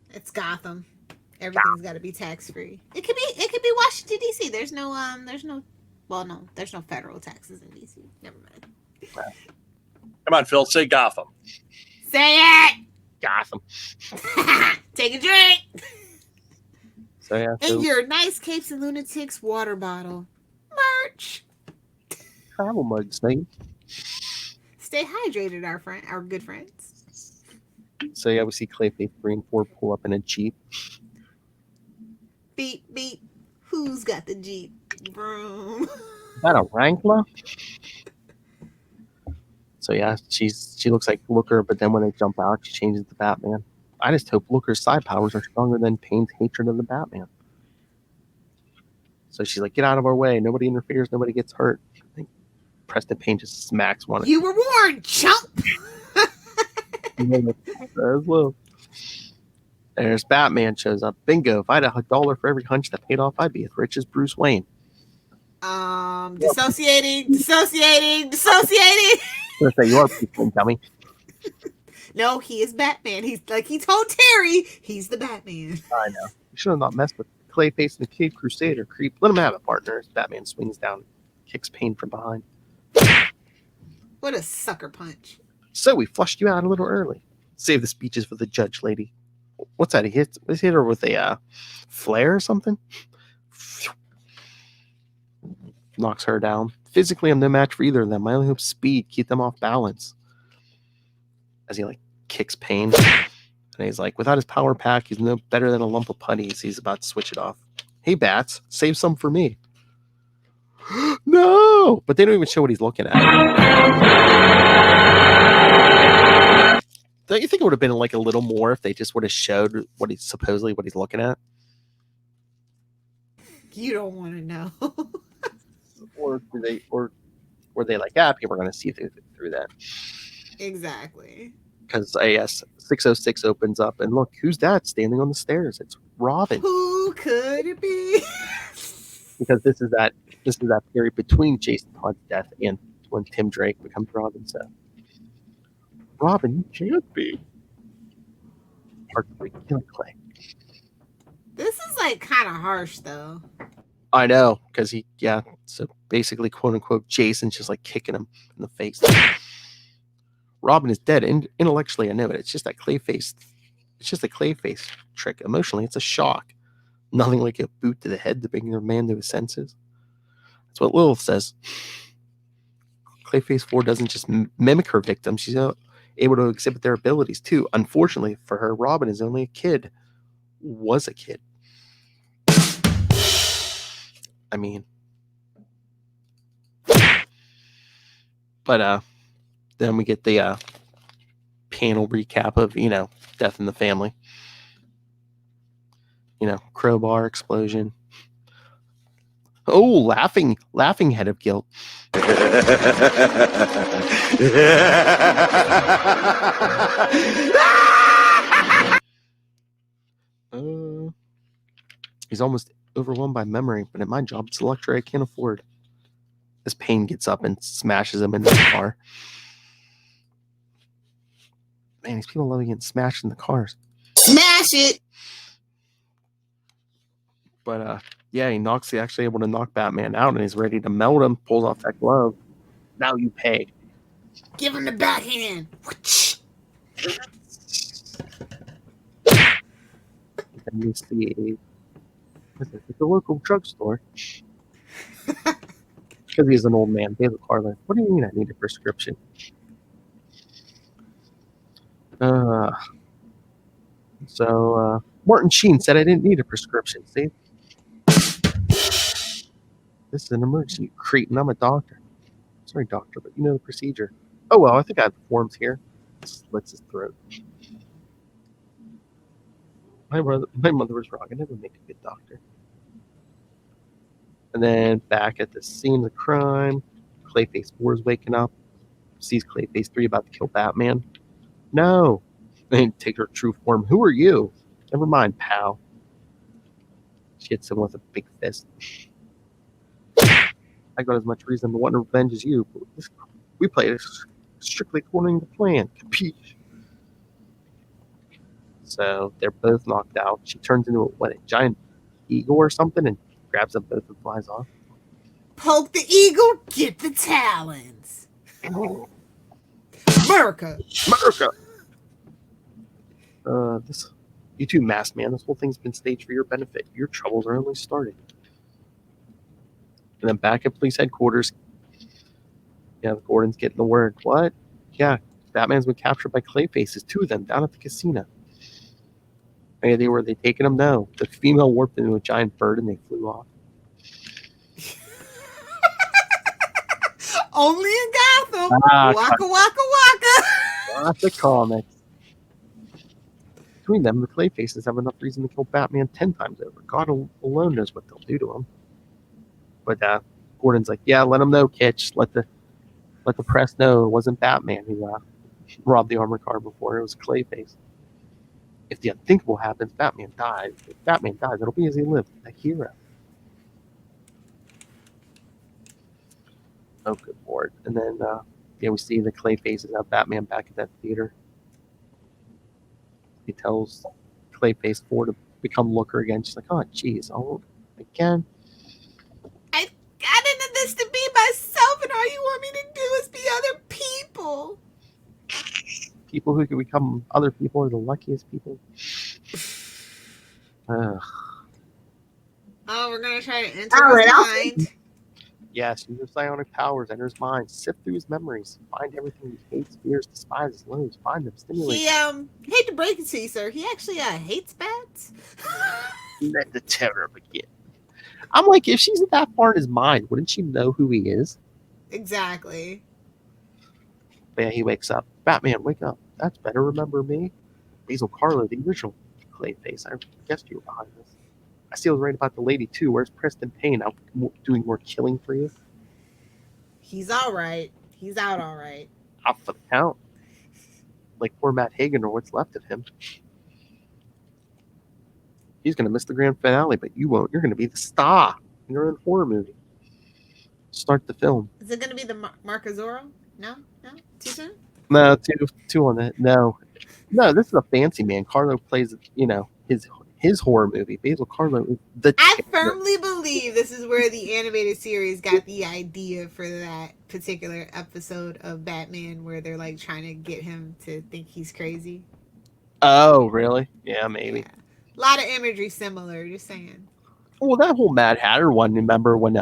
It's Gotham. Everything's got to be tax-free. It could be Washington D.C. There's no federal taxes in D.C. Never mind. Come on, Phil, say Gotham. Say it. Gotham. Take a drink. So yeah. In your nice Capes and Lunatics water bottle. Merch. Travel mugs, thing. Stay hydrated, our good friends. So yeah, we see Clayface 3 and 4 pull up in a Jeep. Beep beep. Who's got the Jeep? Vroom. Is that a Wrangler? So yeah, she looks like Looker, but then when they jump out, she changes to Batman. I just hope Looker's side powers are stronger than Payne's hatred of the Batman. So she's like, get out of our way. Nobody interferes. Nobody gets hurt. I think Preston Payne just smacks one. You were warned, chump. As well. There's Batman shows up. Bingo. If I had $1 for every hunch that paid off, I'd be as rich as Bruce Wayne. Dissociating. I was gonna say, you are Bruce Wayne, dummy. No, he is Batman. He's like he told Terry, he's the Batman. I know. You should have not messed with Clayface and the Kid Crusader. Creep. Let him have it, partner. As Batman swings down, kicks Payne from behind. What a sucker punch. So we flushed you out a little early. Save the speeches for the judge, lady. What's that? He hit her with a flare or something? Knocks her down. Physically, I'm no match for either of them. My only hope is speed. Keep them off balance. As he kicks Payne. And he's like, without his power pack, he's no better than a lump of putties. He's about to switch it off. Hey, Bats, save some for me. No! But they don't even show what he's looking at. Don't you think it would have been a little more if they just would have showed what he's looking at? You don't want to know. Or were they like, people are going to see through that? Exactly. Because AS 606 opens up, and look, who's that standing on the stairs? It's Robin. Who could it be? Because this is that period between Jason Todd's death and when Tim Drake becomes Robin. So, Robin, you can't be. Heartbreak, kill Clay. This is kind of harsh, though. I know, because so basically, quote unquote, Jason's just kicking him in the face. Robin is dead. Intellectually, I know it. It's just that Clayface. It's just a Clayface trick. Emotionally, it's a shock. Nothing like a boot to the head to bring your man to his senses. That's what Lilith says. Clayface 4 doesn't just mimic her victims. She's able to exhibit their abilities, too. Unfortunately for her, Robin is only a kid. Was a kid. I mean. But, then we get the panel recap of, death in the family. Crowbar explosion. Oh, laughing head of guilt. He's almost overwhelmed by memory, but at my job, it's a luxury I can't afford. As Payne gets up and smashes him into the car. Man, these people love getting smashed in the cars. Smash it! But, he's actually able to knock Batman out, and he's ready to melt him, pulls off that glove. Now you pay. Give him the backhand. And you see it's a local drugstore. Because he's an old man. They have a car like, what do you mean I need a prescription? So Martin Sheen said I didn't need a prescription. See? This is an emergency, you cretin. I'm a doctor. Sorry, doctor, but you know the procedure. Oh, well, I think I have the forms here. Slits his throat. My mother was wrong. I never make a good doctor. And then back at the scene of the crime, Clayface 4 is waking up. Sees Clayface 3 about to kill Batman. No. And take her true form. Who are you? Never mind, pal. She hits him with a big fist. I got as much reason to want revenge as you, but we played it strictly according to plan. Capiche? So they're both knocked out. She turns into a giant eagle or something and grabs them both and flies off. Poke the eagle, get the talons. America. You two masked man, this whole thing's been staged for your benefit. Your troubles are only starting. And then back at police headquarters, Gordon's getting the word. What? Yeah, Batman's been captured by Clayfaces, 2 of them, down at the casino. Any were they taking him? No. The female warped into a giant bird and they flew off. Only in Gotham. Waka, waka, waka. Classic comics. Between them, the Clayfaces have enough reason to kill Batman 10 times over. God alone knows what they'll do to him. But Gordon's like, yeah, let him know, Kitch. Let the press know it wasn't Batman who robbed the armor car before. It was Clayface. If the unthinkable happens, Batman dies. If Batman dies, it'll be as he lived, a hero. Oh, good lord. And then, we see the Clayfaces have Batman back at that theater. He tells Clayface 4 to become Looker again. She's like, oh, jeez, oh, again? I got into this to be myself, and all you want me to do is be other people. People who can become other people are the luckiest people. Ugh. Oh, we're going to try to enter his mind. Yes, use your psionic powers, enter his mind, sift through his memories, find everything he hates, fears, despises, loathes, find them, stimulate. He, hate to break it to you, sir. He actually hates bats. Let the terror begin. I'm like, if she's that far in his mind, wouldn't she know who he is? Exactly. But yeah, he wakes up. Batman, wake up. That's better. Remember me? Basil Carlo, the original Clayface. I guessed you were behind this. I see I was right about the lady, too. Where's Preston Payne? Out doing more killing for you? He's all right. He's out all right. Out for the count. Like poor Matt Hagen or what's left of him. He's going to miss the grand finale, but you won't. You're going to be the star in your own horror movie. Start the film. Is it going to be the Mark Azoro? No? Too soon? No, two on that. No, this is a fancy man. Carlo plays, his horror movie. Basil Carlo is the. I firmly believe this is where the animated series got the idea for that particular episode of Batman, where they're like trying to get him to think he's crazy. Oh, really? Yeah, maybe. Yeah. A lot of imagery similar. Just saying. Well, that whole Mad Hatter one. Remember when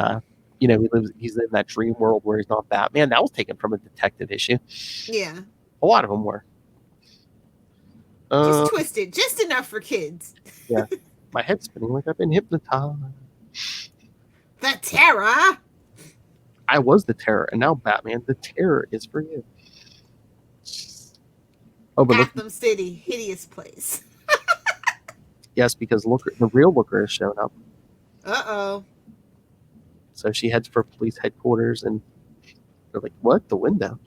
he's in that dream world where he's not Batman? That was taken from a detective issue. Yeah. A lot of them were. Just twisted, just enough for kids. Yeah. My head's spinning like I've been hypnotized. The Terror. I was the Terror, and now Batman, the Terror is for you. Oh, but Gotham City, hideous place. Yes, because the real Looker has shown up. Uh-oh. So she heads for police headquarters, and they're like, what? The window?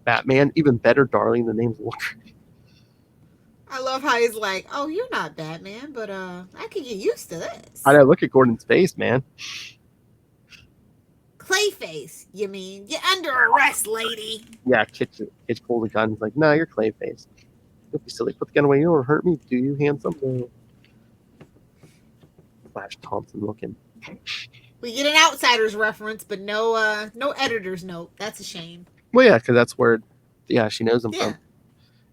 Batman, even better, darling, the name's Looker. I love how he's like, oh, you're not Batman, but I could get used to this. I know, look at Gordon's face, man. Clayface, you mean? You're under arrest, lady. Yeah, Kitch pulls the gun. He's like, no, you're Clayface. Don't be silly. Put the gun away. You don't hurt me, do you, handsome? No. Flash Thompson looking. We get an outsider's reference, but no editor's note. That's a shame. Well, yeah, because that's where, she knows him from.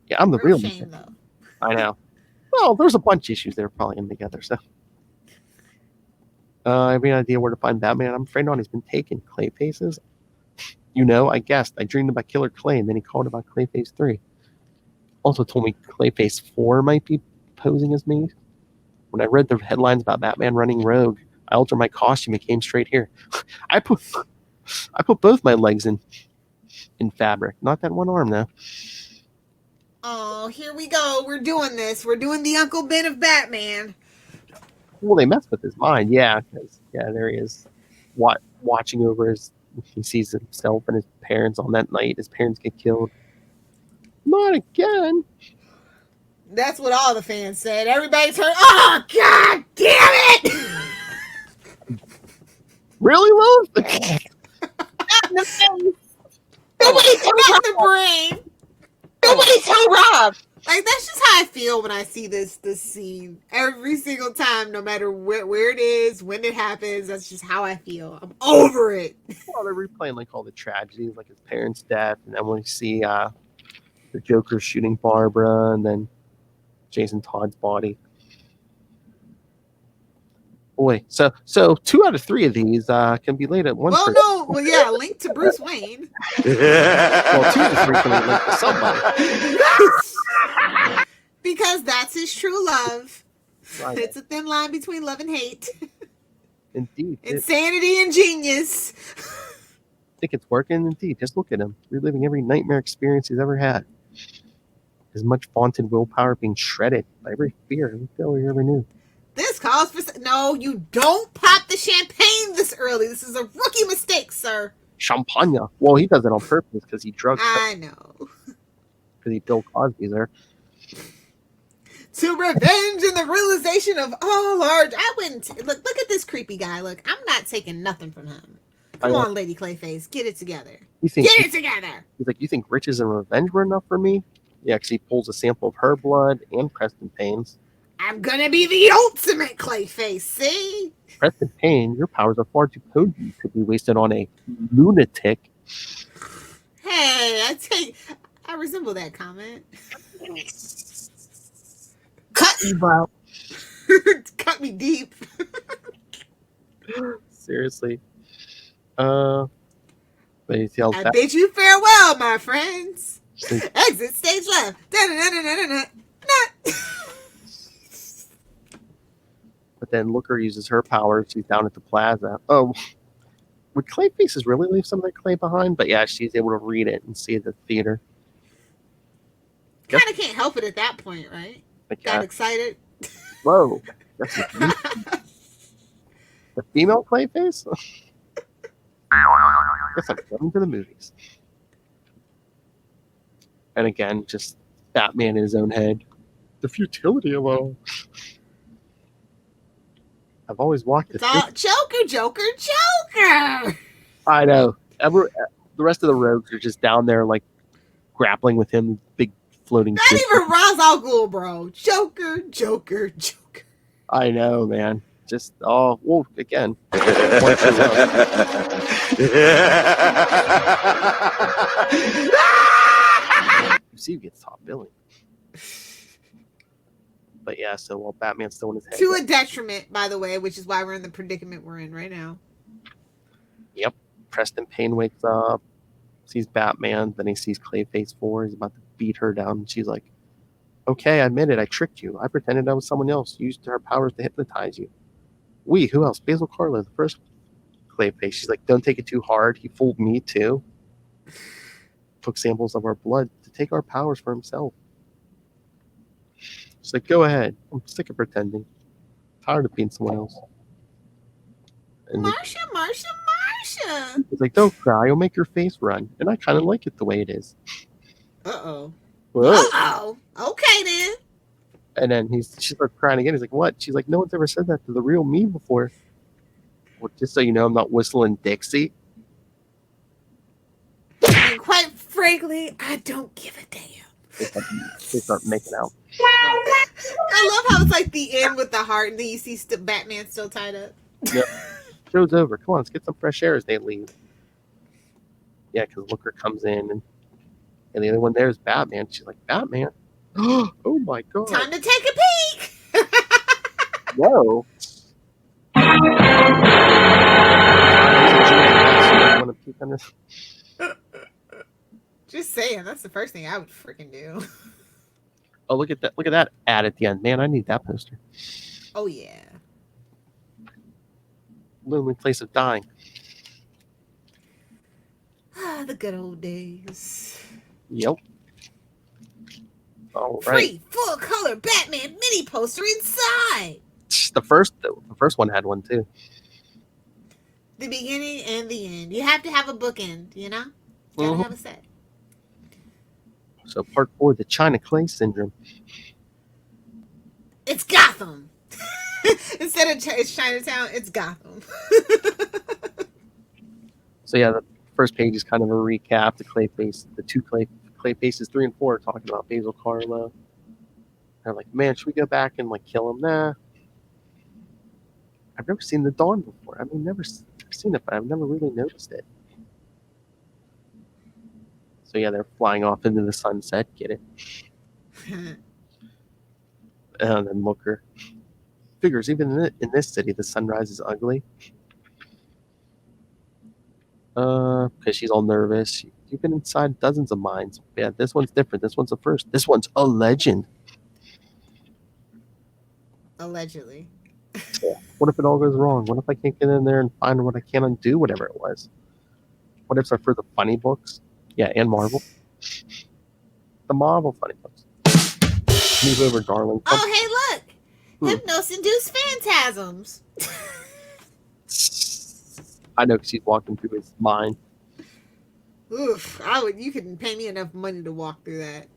Yeah, I'm the real shame, though. I know. Well, there's a bunch of issues they're probably in together, so. I have any idea where to find Batman? I'm afraid not. He's been taken. Clayfaces? I guessed. I dreamed about Killer Clay, and then he called about Clayface 3. Also told me Clayface 4 might be posing as me. When I read the headlines about Batman running rogue, I altered my costume and came straight here. I put both my legs in fabric. Not that one arm, though. Oh, here we go. We're doing this. We're doing the Uncle Ben of Batman. Well, they mess with his mind, because there he is, watching over he sees himself and his parents on that night. His parents get killed. Not again. That's what all the fans said. Everybody's heard, oh, God damn it! Really, Love? Nobody tell the brain. Nobody tell Rob. Like, that's just how I feel when I see this scene. Every single time, no matter where it is, when it happens, that's just how I feel. I'm over it. Well, they're replaying like all the tragedies, like his parents' death, and then when you see the Joker shooting Barbara, and then Jason Todd's body. Boy, so 2 out of 3 of these can be laid at once. Link to Bruce Wayne. Well, 2 out of 3 can be linked to somebody. Because that's his true love. Right. It's a thin line between love and hate. Indeed. Insanity and genius. I think it's working. Indeed. Just look at him, reliving every nightmare experience he's ever had. His much vaunted willpower being shredded by every fear and failure he ever knew. This calls for... No, you don't pop the champagne this early. This is a rookie mistake, sir. Champagne. Well, he does it on purpose because he drugs. I know. Because he Bill Cosby's there. To revenge and the realization of all our... I wouldn't... Look at this creepy guy. Look, I'm not taking nothing from him. Come on, Lady Clayface. Get it together. Get it together. He's like, you think riches and revenge were enough for me? Yeah, because he pulls a sample of her blood and Preston Payne's. I'm gonna be the ultimate Clayface, see? Preston Payne, your powers are far too potent to be wasted on a lunatic. Hey, I resemble that comment. Cut me, bro. Cut me deep. Seriously. But he yells I back. bid you farewell, my friends. Exit stage left. But then Looker uses her powers. She's down at the plaza. Oh, would Clayfaces really leave some of their clay behind? But yeah, she's able to read it and see the theater. Kind of can't help it at that point, right? Like, Got excited. Whoa. That's the female Clayface? Guess I'm going to the movies. And again, just Batman in his own head. The futility of all. I've always walked It's all Joker. I know. The rest of the rogues are just down there, like, grappling with him, big floating. Not even Ra's al Ghul, bro. Joker. I know, man. Just, well, again. You see who gets top billing. But yeah, so while Batman's still in his head. To a detriment, by the way, which is why we're in the predicament we're in right now. Yep. Preston Payne wakes up, sees Batman, then he sees Clayface 4. He's about to beat her down. And she's like, okay, I admit it. I tricked you. I pretended I was someone else. Used her powers to hypnotize you. Who else? Basil Karlo, the first Clayface. She's like, don't take it too hard. He fooled me too. Took samples of our blood to take our powers for himself. She's like, go ahead. I'm sick of pretending. Tired of being someone else. And Marsha. he's like, don't cry. You'll make your face run. And I kind of like it the way it is. Uh-oh. Whoa. Uh-oh. Okay, then. And then she starts crying again. He's like, what? She's like, no one's ever said that to the real me before. Well, just so you know, I'm not whistling Dixie. And quite frankly, I don't give a damn. They start making out. I love how it's like the end with the heart, and then you see Batman still tied up. Yep. Show's over. Come on, let's get some fresh air as they leave. Yeah, because Looker comes in, and the other one there is Batman. She's like, Batman? Oh my god. Time to take a peek. Whoa. Just saying, that's the first thing I would freaking do. Oh, look at that! Look at that ad at the end. Man, I need that poster. Oh yeah. Lonely place of dying. Ah, the good old days. Yep. All right. Free full color Batman mini poster inside. The first one had one too. The beginning and the end. You have to have a bookend, you know? You gotta have a set. So part 4, the China Clay Syndrome. It's Gotham. Instead of it's Chinatown, it's Gotham. So yeah, the first page is kind of a recap. The Clayface, the two Clayfaces 3 and 4 are talking about Basil Karlo. They're like, man, should we go back and like kill him? Nah. I've never seen the Dawn before. I mean, never seen it, but I've never really noticed it. So yeah, they're flying off into the sunset. Get it? And then Looker figures, even in this city, the sunrise is ugly. Because she's all nervous. You've been inside dozens of mines. Yeah, this one's different. This one's a first. This one's a legend. Allegedly. Yeah. What if it all goes wrong? What if I can't get in there and find what I can't undo, whatever it was? What ifs are for the funny books? Yeah, and Marvel. The Marvel funny books. Move over, darling. Oh, hey, look. Hypnosis-induced phantasms. I know because she's walking through his mind. Oof! You couldn't pay me enough money to walk through that.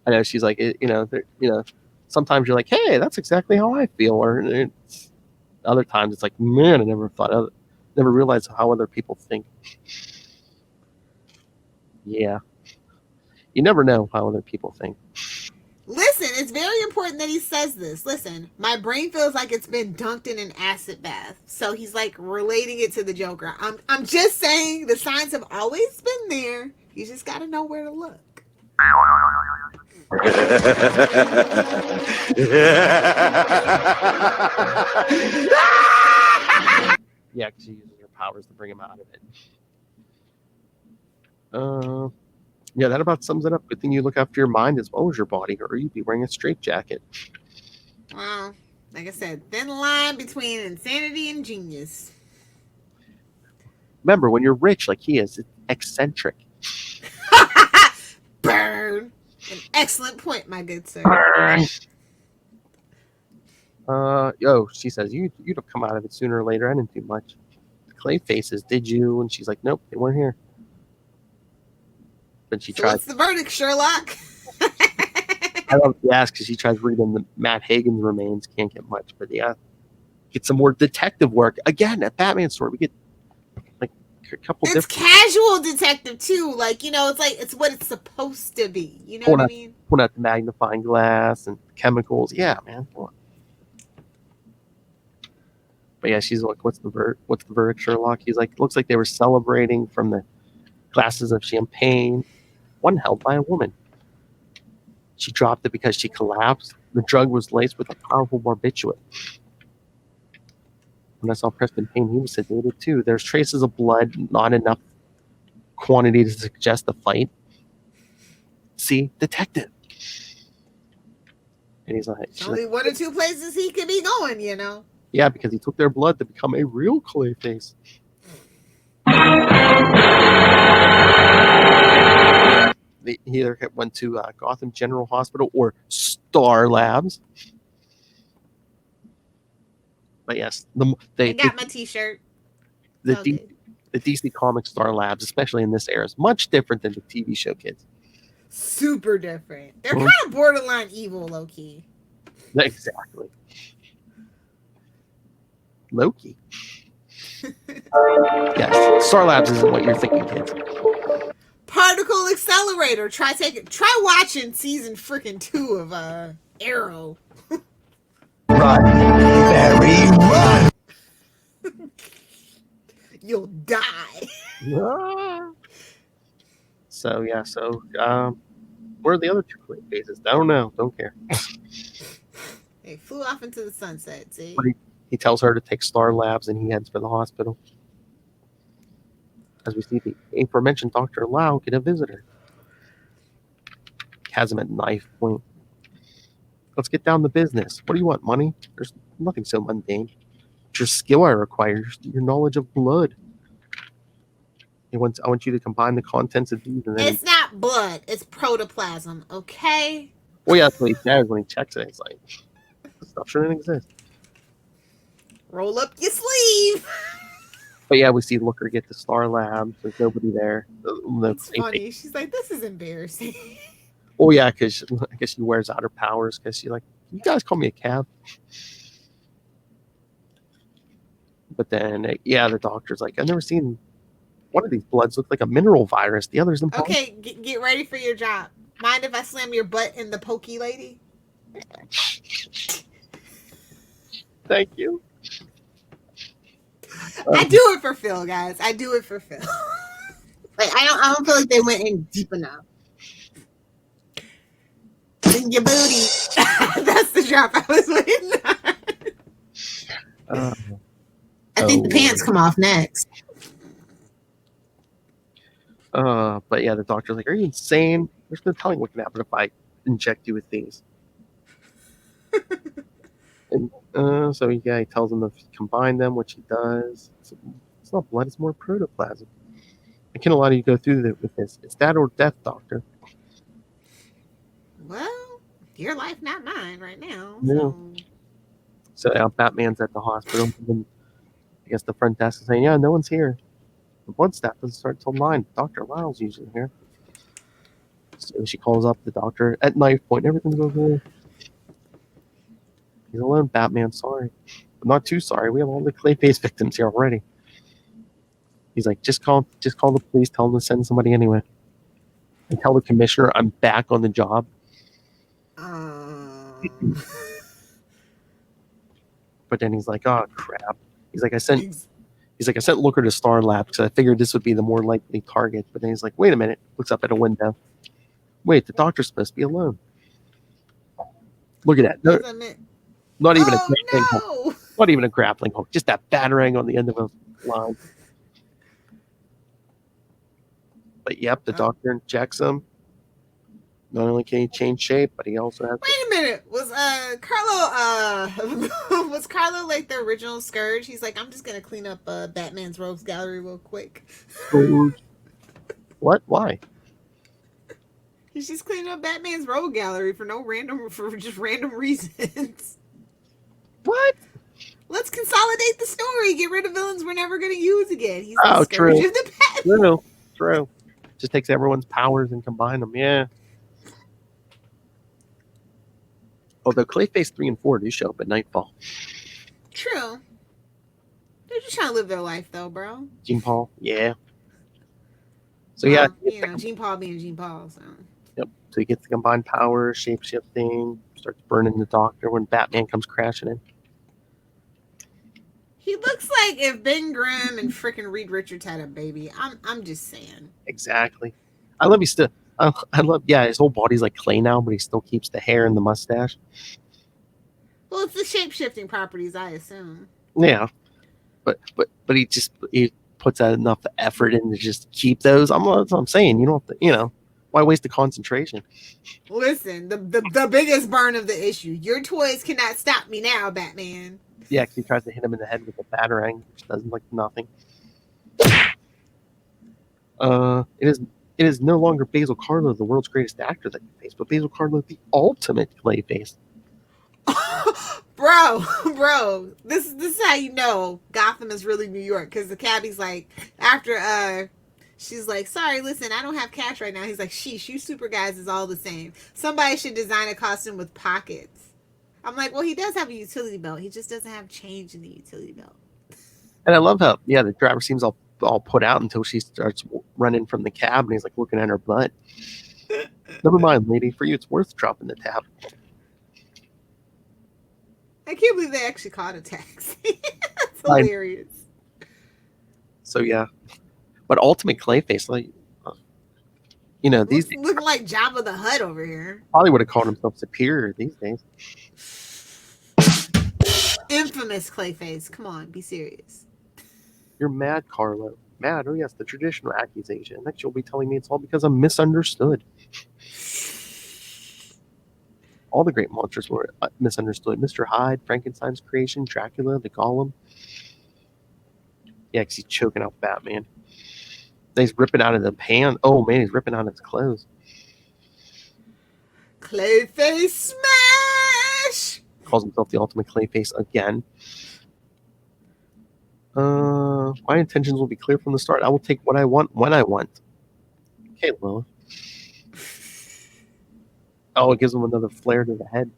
I know she's like, sometimes you're like, hey, that's exactly how I feel, or other times it's like, man, I never realized how other people think. Yeah, you never know how other people think. Listen, it's very important that he says this. Listen, my brain feels like it's been dunked in an acid bath. So he's like relating it to the Joker. I'm just saying the signs have always been there. You just got to know where to look. Yeah, because she uses her powers to bring him out of it. Yeah, that about sums it up. Good thing you look after your mind as well as your body, or you'd be wearing a straitjacket. Well, like I said, thin line between insanity and genius. Remember, when you're rich like he is, it's eccentric. Burn! An excellent point, my good sir. Burn! She says, you'd have come out of it sooner or later. I didn't do much. The clay faces, did you? And she's like, nope, they weren't here. Then she tried. What's the verdict, Sherlock? I love the ask because she tries reading the Matt Hagen's remains. Can't get much, but yeah, get some more detective work. Again, at Batman story, we get like a couple It's casual detective too. Like, it's what it's supposed to be. You know what I mean? Pulling out the magnifying glass and chemicals. Yeah, man. But yeah, she's like, what's the verdict, Sherlock? He's like, looks like they were celebrating from the glasses of champagne, one held by a woman. She dropped it because she collapsed. The drug was laced with a powerful barbiturate. When I saw Preston Payne, he was sedated too. There's traces of blood, not enough quantity to suggest a fight. See, detective. And he's like, only one or two places he could be going, Yeah, because he took their blood to become a real Clayface. They either went to Gotham General Hospital or Star Labs. But yes, I got my T-shirt. The DC Comics Star Labs, especially in this era, is much different than the TV show kids. Super different. They're kind of borderline evil, low-key. Exactly. Loki. Yes, Star Labs isn't what you're thinking, kids. Particle Accelerator. Try watching season freaking 2 of Arrow. Run, Barry, run! You'll die. So where are the other two phases? I don't know. Don't care. They flew off into the sunset. See. He tells her to take Star Labs, and he heads for the hospital. As we see, the aforementioned Dr. Lau get a visitor. Has him at knife point. Let's get down to business. What do you want, money? There's nothing so mundane. It's your skill I require, your knowledge of blood. I want you to combine the contents of these. And then it's not blood. It's protoplasm, okay? Well, yeah, that's what he says when he checks it. It's like, this stuff shouldn't exist. Roll up your sleeve. But yeah, we see Looker get to Star Labs. There's nobody there. It's funny. She's like, this is embarrassing. Oh yeah, because I guess she wears out her powers because she's like, you guys call me a cab. But then, the doctor's like, I've never seen one of these bloods look like a mineral virus. The other's impossible. Okay, get ready for your job. Mind if I slam your butt in the pokey lady? Thank you. I do it for Phil, guys. I do it for Phil. Like, I don't feel like they went in deep enough. In your booty. That's the drop I was waiting on. I think the pants come off next. But yeah, the doctor's like, are you insane? There's no telling what can happen if I inject you with these. And so he tells him to combine them, which he does. It's not blood, it's more protoplasm. I can't allow you to go through with this. It's that or death, doctor. Well, your life, not mine right now. Yeah. So. So Batman's at the hospital. And I guess the front desk is saying, yeah, no one's here. The blood staff doesn't start till 9. Dr. Lyle's usually here. So she calls up the doctor at knife point. Everything's okay. He's alone. Batman, sorry. I'm not too sorry. We have all the Clayface victims here already. He's like, just call the police. Tell them to send somebody anyway. And tell the commissioner I'm back on the job. But then he's like, oh crap. He's like, I sent Looker to Star Lab because I figured this would be the more likely target. But then he's like, wait a minute. Looks up at a window. Wait, the doctor's supposed to be alone. Look at that. No, not even a grappling hook. Not even a grappling hook. Just that batarang on the end of a line. But yep, the doctor injects him. Not only can he change shape, but he also has. Wait a minute. Was Carlo like the original Scourge? He's like, I'm just gonna clean up Batman's rogues gallery real quick. What? Why? He's just cleaning up Batman's rogue gallery for just random reasons. What? Let's consolidate the story. Get rid of villains we're never gonna use again. He's the Scourge true. of the Batman. True. Just takes everyone's powers and combine them. Yeah. Although Clayface 3 and 4 do show up at Nightfall. True. They're just trying to live their life, though, bro. Jean Paul, yeah. So yeah, Jean Paul being Jean Paul. So. Yep. So he gets the combined powers, shape shifting, starts burning the Doctor when Batman comes crashing in. He looks like if Ben Grimm and freaking Reed Richards had a baby. I'm just saying. Exactly. I love his his whole body's like clay now, but he still keeps the hair and the mustache. Well, it's the shape-shifting properties, I assume. Yeah. But he puts out enough effort in to just keep those. That's what I'm saying. You don't have to, why waste the concentration? Listen, the biggest burn of the issue. Your toys cannot stop me now, Batman. Yeah, because he tries to hit him in the head with a batarang, which does nothing. It is no longer Basil Karlo, the world's greatest actor that you face, but Basil Karlo, the ultimate Clayface. bro, this is how you know Gotham is really New York, because the cabbie's like, after she's like, sorry, listen, I don't have cash right now. He's like, sheesh, you super guys is all the same. Somebody should design a costume with pockets. I'm like, well, he does have a utility belt. He just doesn't have change in the utility belt. And I love how, the driver seems all put out until she starts running from the cab, and he's like looking at her butt. Never mind, lady. For you, it's worth dropping the tab. I can't believe they actually caught a taxi. That's hilarious. So yeah, but ultimate Clayface, like these looking like Jabba the Hutt over here. Probably would have called himself superior these days. Infamous Clayface. Come on, be serious. You're mad, Carlo. Mad? Oh yes, the traditional accusation. Next, you'll be telling me it's all because I'm misunderstood. All the great monsters were misunderstood. Mr. Hyde, Frankenstein's creation, Dracula, the Golem. Yeah, because he's choking out Batman. Then he's ripping out of the pan. Oh man, he's ripping out his clothes. Clayface smash! Calls himself the ultimate Clayface again. My intentions will be clear from the start. I will take what I want when I want. Okay, Lilith. Oh, it gives him another flare to the head.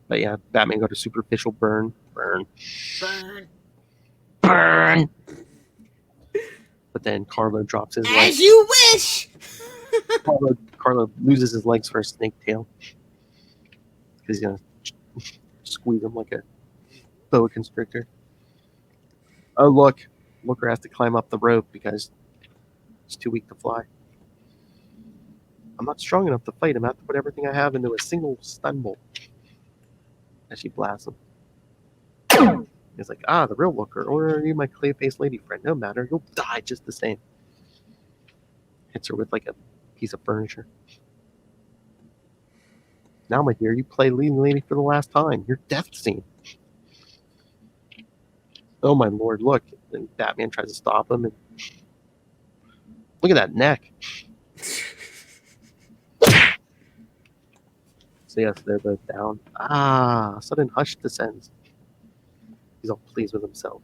But yeah, Batman got a superficial burn. But then Carlo drops his legs. As you wish! Carlo loses his legs for a snake tail. Because he's going to squeeze him like a boa constrictor. Oh, look. Looker has to climb up the rope because it's too weak to fly. I'm not strong enough to fight him. I have to put everything I have into a single stun bolt. As she blasts him. He's like, the real Looker. Or are you my Clayface lady friend? No matter. You'll die just the same. Hits her with like a piece of furniture. Now, my dear, you play leading lady for the last time. Your death scene. Oh, my lord, look. And Batman tries to stop him. And look at that neck. So yes, they're both down. A sudden hush descends. He's all pleased with himself.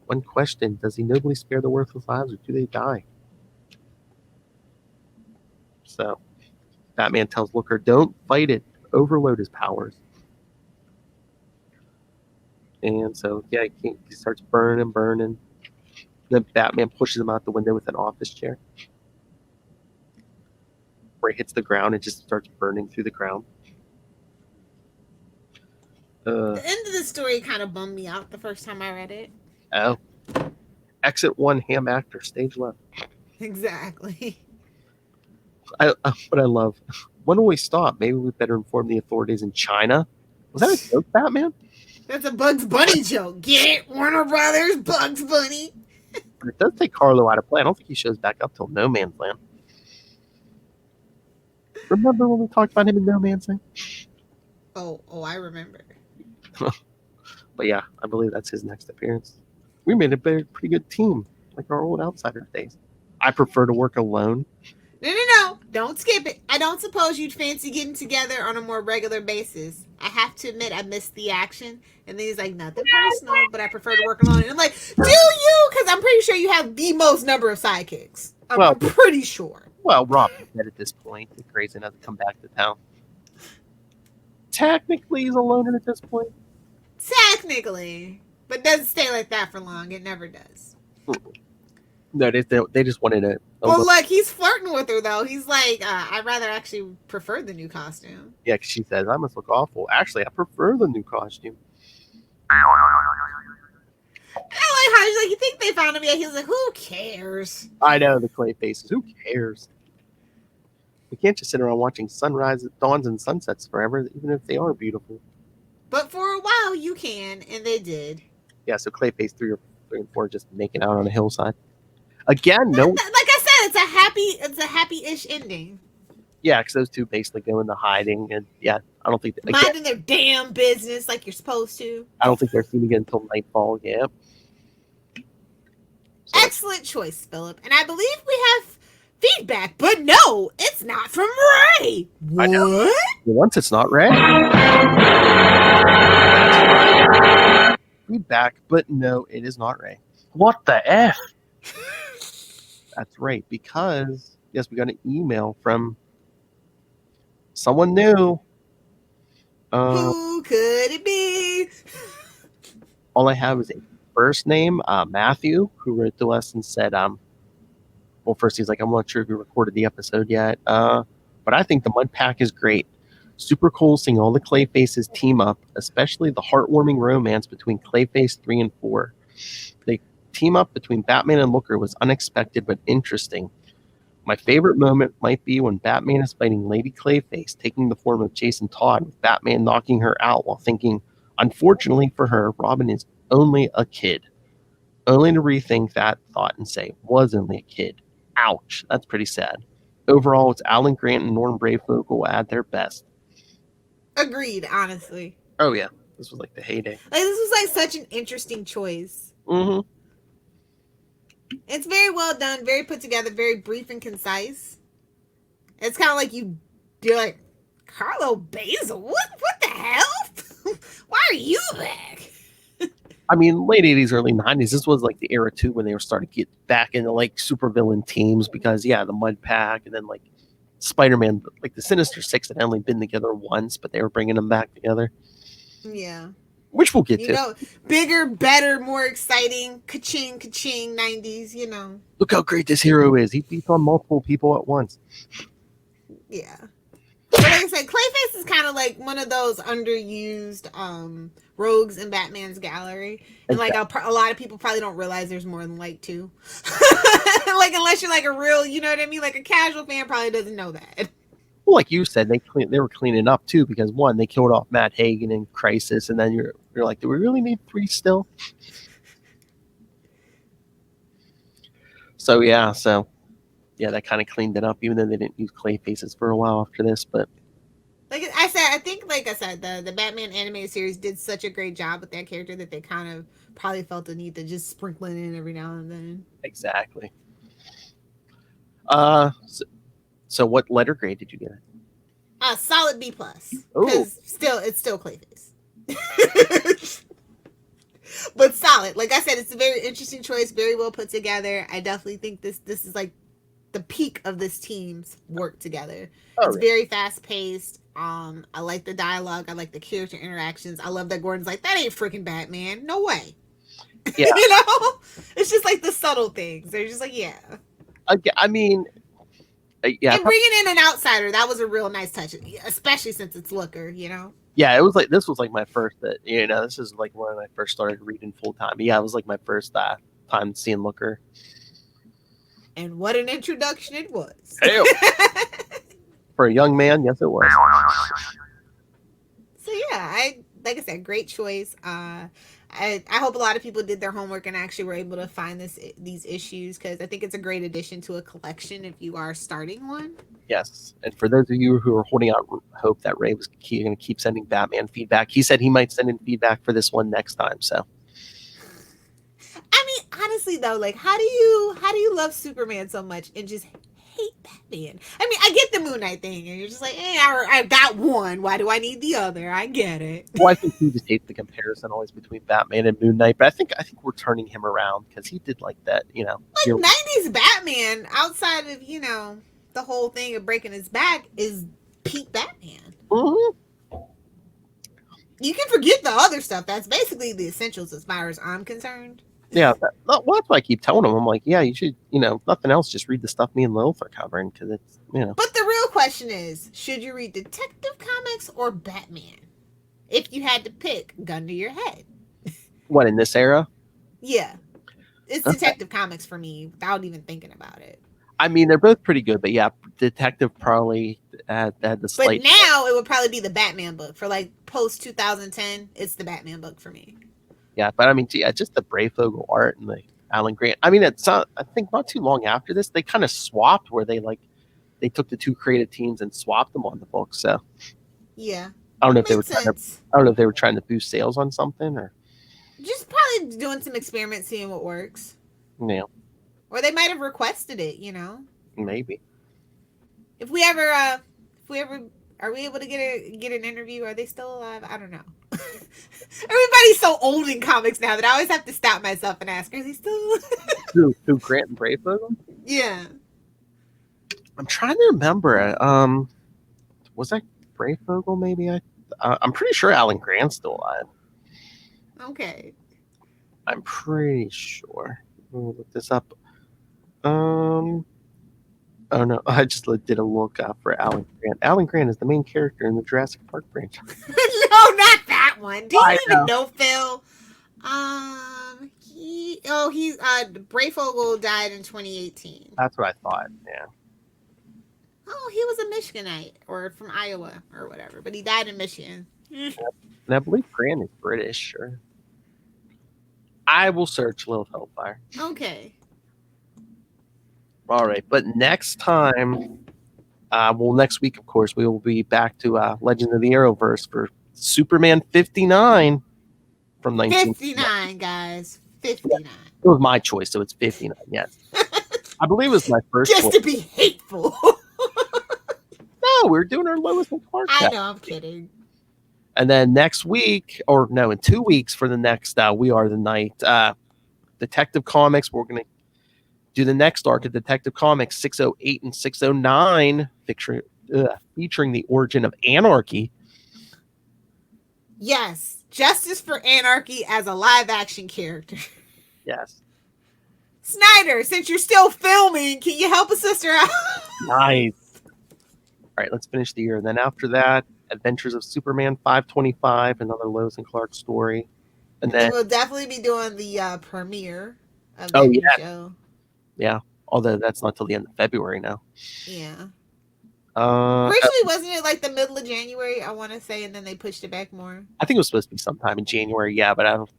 One question, does he nobly spare the worthless lives or do they die? So Batman tells Looker, don't fight it. Overload his powers. And so, yeah, he starts burning. Then Batman pushes him out the window with an office chair. Where it hits the ground and just starts burning through the ground. The end of the story kind of bummed me out the first time I read it. Oh. Exit 1, ham actor, stage left. Exactly. What I love. When will we stop? Maybe we better inform the authorities in China. Was that a joke, Batman? That's a Bugs Bunny joke. Get it? Warner Brothers, Bugs Bunny. But it does take Carlo out of play. I don't think he shows back up till No Man's Land. Remember when we talked about him in No Man's Land? Oh, I remember. But yeah, I believe that's his next appearance. We made a pretty good team, like our old Outsider days. I prefer to work alone. No. Don't skip it. I don't suppose you'd fancy getting together on a more regular basis. I have to admit, I missed the action. And then he's like, nothing personal, but I prefer to work alone. And I'm like, do you? Because I'm pretty sure you have the most number of sidekicks. I'm pretty sure. Well, Rob said at this point that Grayson hasn't come back to town. Technically, he's a loner at this point. Technically. But it doesn't stay like that for long. It never does. No, they just wanted it. Well, look, he's flirting with her, though. He's like, I'd rather actually prefer the new costume. Yeah, because she says, I must look awful. Actually, I prefer the new costume. I like how he's like, you think they found him yet? He's like, who cares? I know, the clay faces. Who cares? We can't just sit around watching sunrises, dawns, and sunsets forever, even if they are beautiful. But for a while, you can, and they did. Yeah, so Clayface 3 and 4 just making out on a hillside. Again, no. Like I said, it's a happy-ish ending. Yeah, because those two basically go into hiding, and yeah, I don't think minding their damn business like you're supposed to. I don't think they're seen again until nightfall. Yeah. So. Excellent choice, Philip. And I believe we have feedback, but no, it's not from Ray. I know. What? Once it's not Ray. Feedback, but no, it is not Ray. What the F? That's right, because yes, we got an email from someone new. Who could it be? All I have is a first name, Matthew, who wrote to us and said, well, first he's like, I'm not sure if you recorded the episode yet, but I think the Mud Pack is great. Super cool seeing all the Clayfaces team up, especially the heartwarming romance between Clayface 3 and 4. The team up between Batman and Looker was unexpected but interesting. My favorite moment might be when Batman is fighting Lady Clayface, taking the form of Jason Todd, with Batman knocking her out while thinking, unfortunately for her, Robin is only a kid. Only to rethink that thought and say, was only a kid. Ouch, that's pretty sad. Overall, it's Alan Grant and Norm Brayfolk will add their best. Agreed, honestly. Oh yeah, this was like the heyday. Like this was like such an interesting choice. Mm-hmm. It's very well done, very put together, very brief and concise. It's kind of like you're like, Carlo Basil, what the hell? Why are you back? I mean, late 80s, early 90s, this was like the era too when they were starting to get back into like supervillain teams because, yeah, the Mud Pack and then like Spider-Man, like the Sinister Six had only been together once, but they were bringing them back together. Yeah. Which we'll get to. You know, bigger, better, more exciting, ka-ching, 90s, you know. Look how great this hero is. He beats on multiple people at once. Yeah. But like I said, Clayface is kind of like one of those underused rogues in Batman's gallery. And like a lot of people probably don't realize there's more than like two. Like unless you're like a real, you know what I mean? Like a casual fan probably doesn't know that. Well, like you said, they were cleaning up too because one, they killed off Matt Hagen in Crisis, and then you're like, do we really need three still? So yeah, that kind of cleaned it up, even though they didn't use Clayfaces for a while after this. But like I said, the Batman animated series did such a great job with that character that they kind of probably felt the need to just sprinkle it in every now and then. Exactly. So what letter grade did you get? Solid B plus. Ooh. Because it's still Clayface. But solid. Like I said, it's a very interesting choice, very well put together. I definitely think this is like the peak of this team's work together. It's very fast paced. I like the dialogue. I like the character interactions. I love that Gordon's like, that ain't freaking Batman. No way. Yeah. You know? It's just like the subtle things. They're just like, yeah. I mean, yeah. And bringing in an outsider, that was a real nice touch, especially since it's Looker, you know? Yeah, it was like, this was like my first, this is like when I first started reading full time. Yeah, it was like my first time seeing Looker. And what an introduction it was. Hell. For a young man, yes, it was. So yeah, like I said, great choice. I hope a lot of people did their homework and actually were able to find these issues, because I think it's a great addition to a collection if you are starting one. Yes, and for those of you who are holding out hope that Ray was going to keep sending Batman feedback, he said he might send in feedback for this one next time. So, I mean, honestly though, like how do you love Superman so much and just hate Batman? I mean, I get the Moon Knight thing, and you're just like, I got one. Why do I need the other? I get it. Well, I think he just hates the comparison always between Batman and Moon Knight, but I think we're turning him around, because he did like that, Like 90s Batman, outside of the whole thing of breaking his back, is peak Batman. Mm-hmm. You can forget the other stuff. That's basically the essentials as far as I'm concerned. Yeah, well, that's why I keep telling him. I'm like, yeah, you should, nothing else, just read the stuff me and Lilith are covering, because it's, But the real question is, should you read Detective Comics or Batman? If you had to pick, gun to your head. What, in this era? Yeah. It's Detective Comics for me, without even thinking about it. I mean, they're both pretty good, but yeah, Detective probably had the slight. But now it would probably be the Batman book. For like post 2010, it's the Batman book for me. Yeah, but I mean, just the Brayfogle art and the Alan Grant. I mean, it's not, I think not too long after this, they kind of swapped, where they took the two creative teams and swapped them on the book. So yeah, I don't know if they were trying to boost sales on something, or just probably doing some experiments, seeing what works. Yeah. Or they might have requested it, Maybe. If we ever are we able to get an interview? Are they still alive? I don't know. Everybody's so old in comics now that I always have to stop myself and ask, is he still Who Grant and Brayfogle? Yeah. I'm trying to remember. Was that Brayfogle? Maybe I'm pretty sure Alan Grant's still alive. Okay. I'm pretty sure. Let me look this up. Oh no, I just did a look up for Alan Grant. Alan Grant is the main character in the Jurassic Park franchise. No, not that one. Do you even know Phil? He's Brayfogle died in 2018. That's what I thought. Yeah. Oh, he was a Michiganite or from Iowa or whatever, but he died in Michigan. And I believe Grant is British. Or I will search Lilith Hellfire. Okay. All right, but next time, next week, of course, we will be back to Legend of the Arrowverse for Superman 59 from 59, guys. 59. Yeah, it was my choice, so it's 59, yes. I believe it was my first Just choice. to be hateful. No, we're doing our Lois and Clark. I know, I'm kidding. And then next week, or no, in 2 weeks for the next We Are the Night Detective Comics, we're going to do the next arc of Detective Comics 608 and 609, featuring the origin of Anarchy. Yes, Justice for Anarchy as a live-action character. Yes. Snyder, since you're still filming, can you help a sister out? Nice. All right, let's finish the year. Then after that, Adventures of Superman 525, another Lois and Clark story. And then we'll definitely be doing the premiere of the new show. Yeah, although that's not till the end of February now. Yeah. Originally, wasn't it like the middle of January, I want to say, and then they pushed it back more? I think it was supposed to be sometime in January, yeah, but I don't.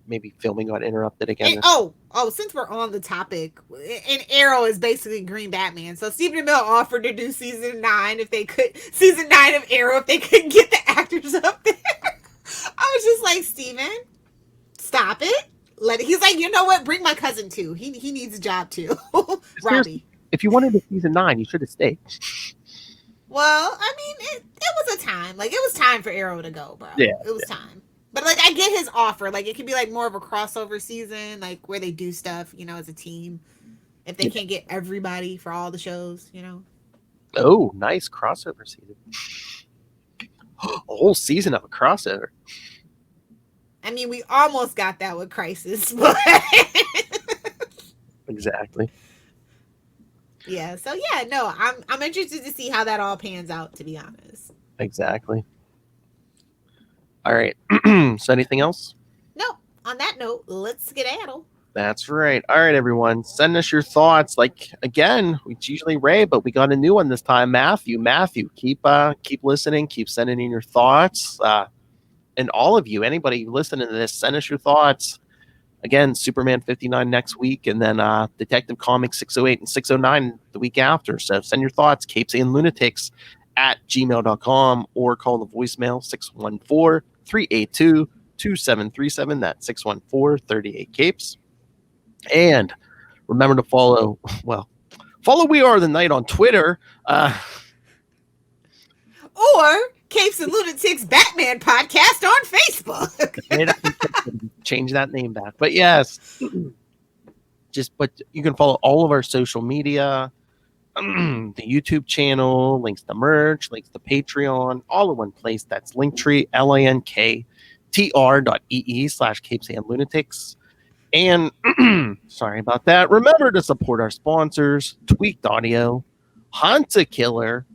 Maybe filming got interrupted again. And, since we're on the topic, and Arrow is basically Green Batman, so Stephen Amell offered to do season 9 of Arrow if they couldn't get the actors up there. I was just like, Steven, stop it. He's like, you know what? Bring my cousin too. He needs a job too. Robbie. If you wanted a season 9, you should have stayed. Well, I mean, it was a time. Like, it was time for Arrow to go, bro. Yeah, It was time. But, like, I get his offer. Like, it could be, like, more of a crossover season, like, where they do stuff, as a team. If they can't get everybody for all the shows, Oh, nice crossover season. A whole season of a crossover. I mean, we almost got that with Crisis, but... Exactly. Yeah, so yeah, no, I'm interested to see how that all pans out, to be honest. Exactly. All right. So anything else? No, on that note, let's skedaddle. That's right. All right, everyone. Send us your thoughts. Like, again, it's usually Ray, but we got a new one this time. Matthew, keep listening. Keep sending in your thoughts. And all of you, anybody listening to this, send us your thoughts. Again, Superman 59 next week, and then Detective Comics 608 and 609 the week after. So send your thoughts, capesandlunatics @gmail.com, or call the voicemail 614-382-2737. That's 614-38-CAPES. And remember to follow We Are the Night on Twitter. Or Capes and Lunatics Batman podcast on Facebook. Change that name back. But yes, but you can follow all of our social media, the YouTube channel, links to merch, links to Patreon, all in one place. That's Linktree, linktr.ee/capesandlunatics. And sorry about that. Remember to support our sponsors, Tweaked Audio, Hunter Killer.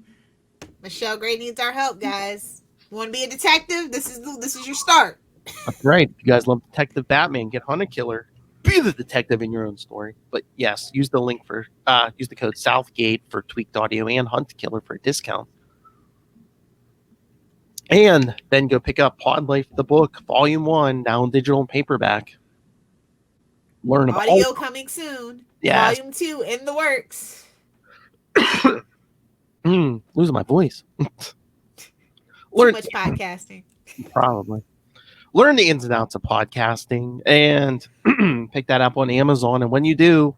Michelle Gray needs our help, guys. You want to be a detective? This is your start. That's right. If you guys love Detective Batman, get Hunter Killer. Be the detective in your own story. But yes, use the link for use the code Southgate for Tweaked Audio and Hunter Killer for a discount. And then go pick up Pod Life, the book, Volume 1, now in digital and paperback. Learn about audio coming soon. Yes. Volume 2 in the works. Losing my voice. Too much podcasting. Probably. Learn the ins and outs of podcasting and pick that up on Amazon. And when you do,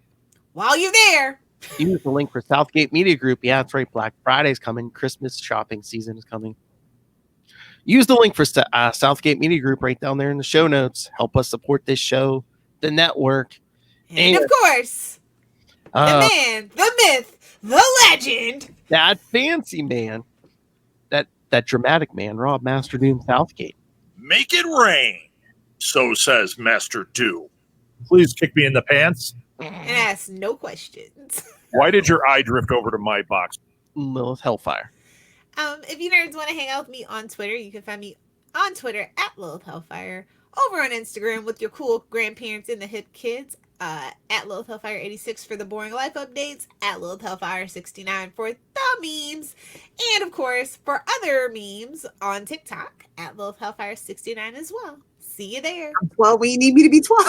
while you're there, use the link for Southgate Media Group. Yeah, that's right. Black Friday's coming. Christmas shopping season is coming. Use the link for Southgate Media Group right down there in the show notes. Help us support this show, the network. And of course, the man, the myth, the legend. That fancy man. That dramatic man, Rob Master Doom Southgate. Make it rain, so says Master Doom. Please kick me in the pants. And ask no questions. Why did your eye drift over to my box? Lilith Hellfire. If you nerds want to hang out with me on Twitter, you can find me on Twitter at Lilith Hellfire. Over on Instagram with your cool grandparents and the hip kids. At Lilith Hellfire 86 for the boring life updates, at Lilith Hellfire 69 for the memes, and of course for other memes on TikTok at Lilith Hellfire 69 as well. See you there. Well, we need me to be 12.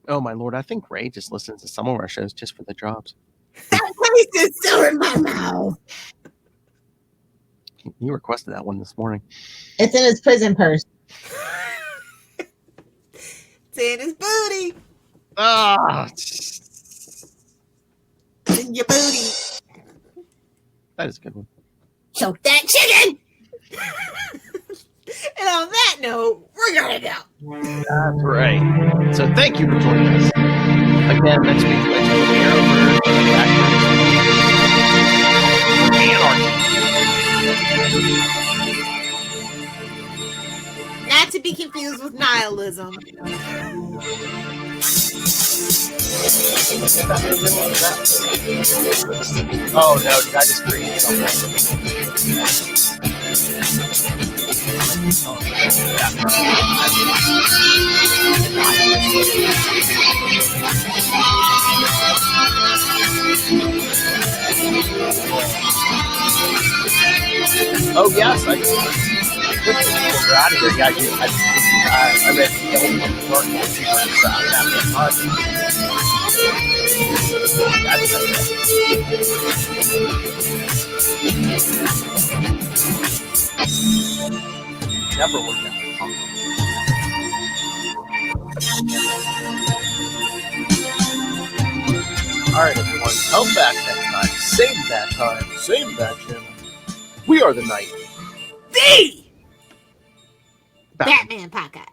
Oh my lord, I think Ray just listens to some of our shows just for the drops. That taste is still in my mouth. You requested that one this morning. It's in his prison purse. It's in his booty. Ah, It's in your booty. that is a good one. Choke that chicken. And on that note, we're gonna go. That's right. So thank you for joining us. Again, next week's Legend of Arrowverse, Not to be confused with nihilism. Oh no, did I just create something? Oh yes, we're out of here. Yeah, I read the old one. Never worked out. Alright, everyone. Come back next time. Same bad time. Same bad channel. We are the night. The Batman Podcast.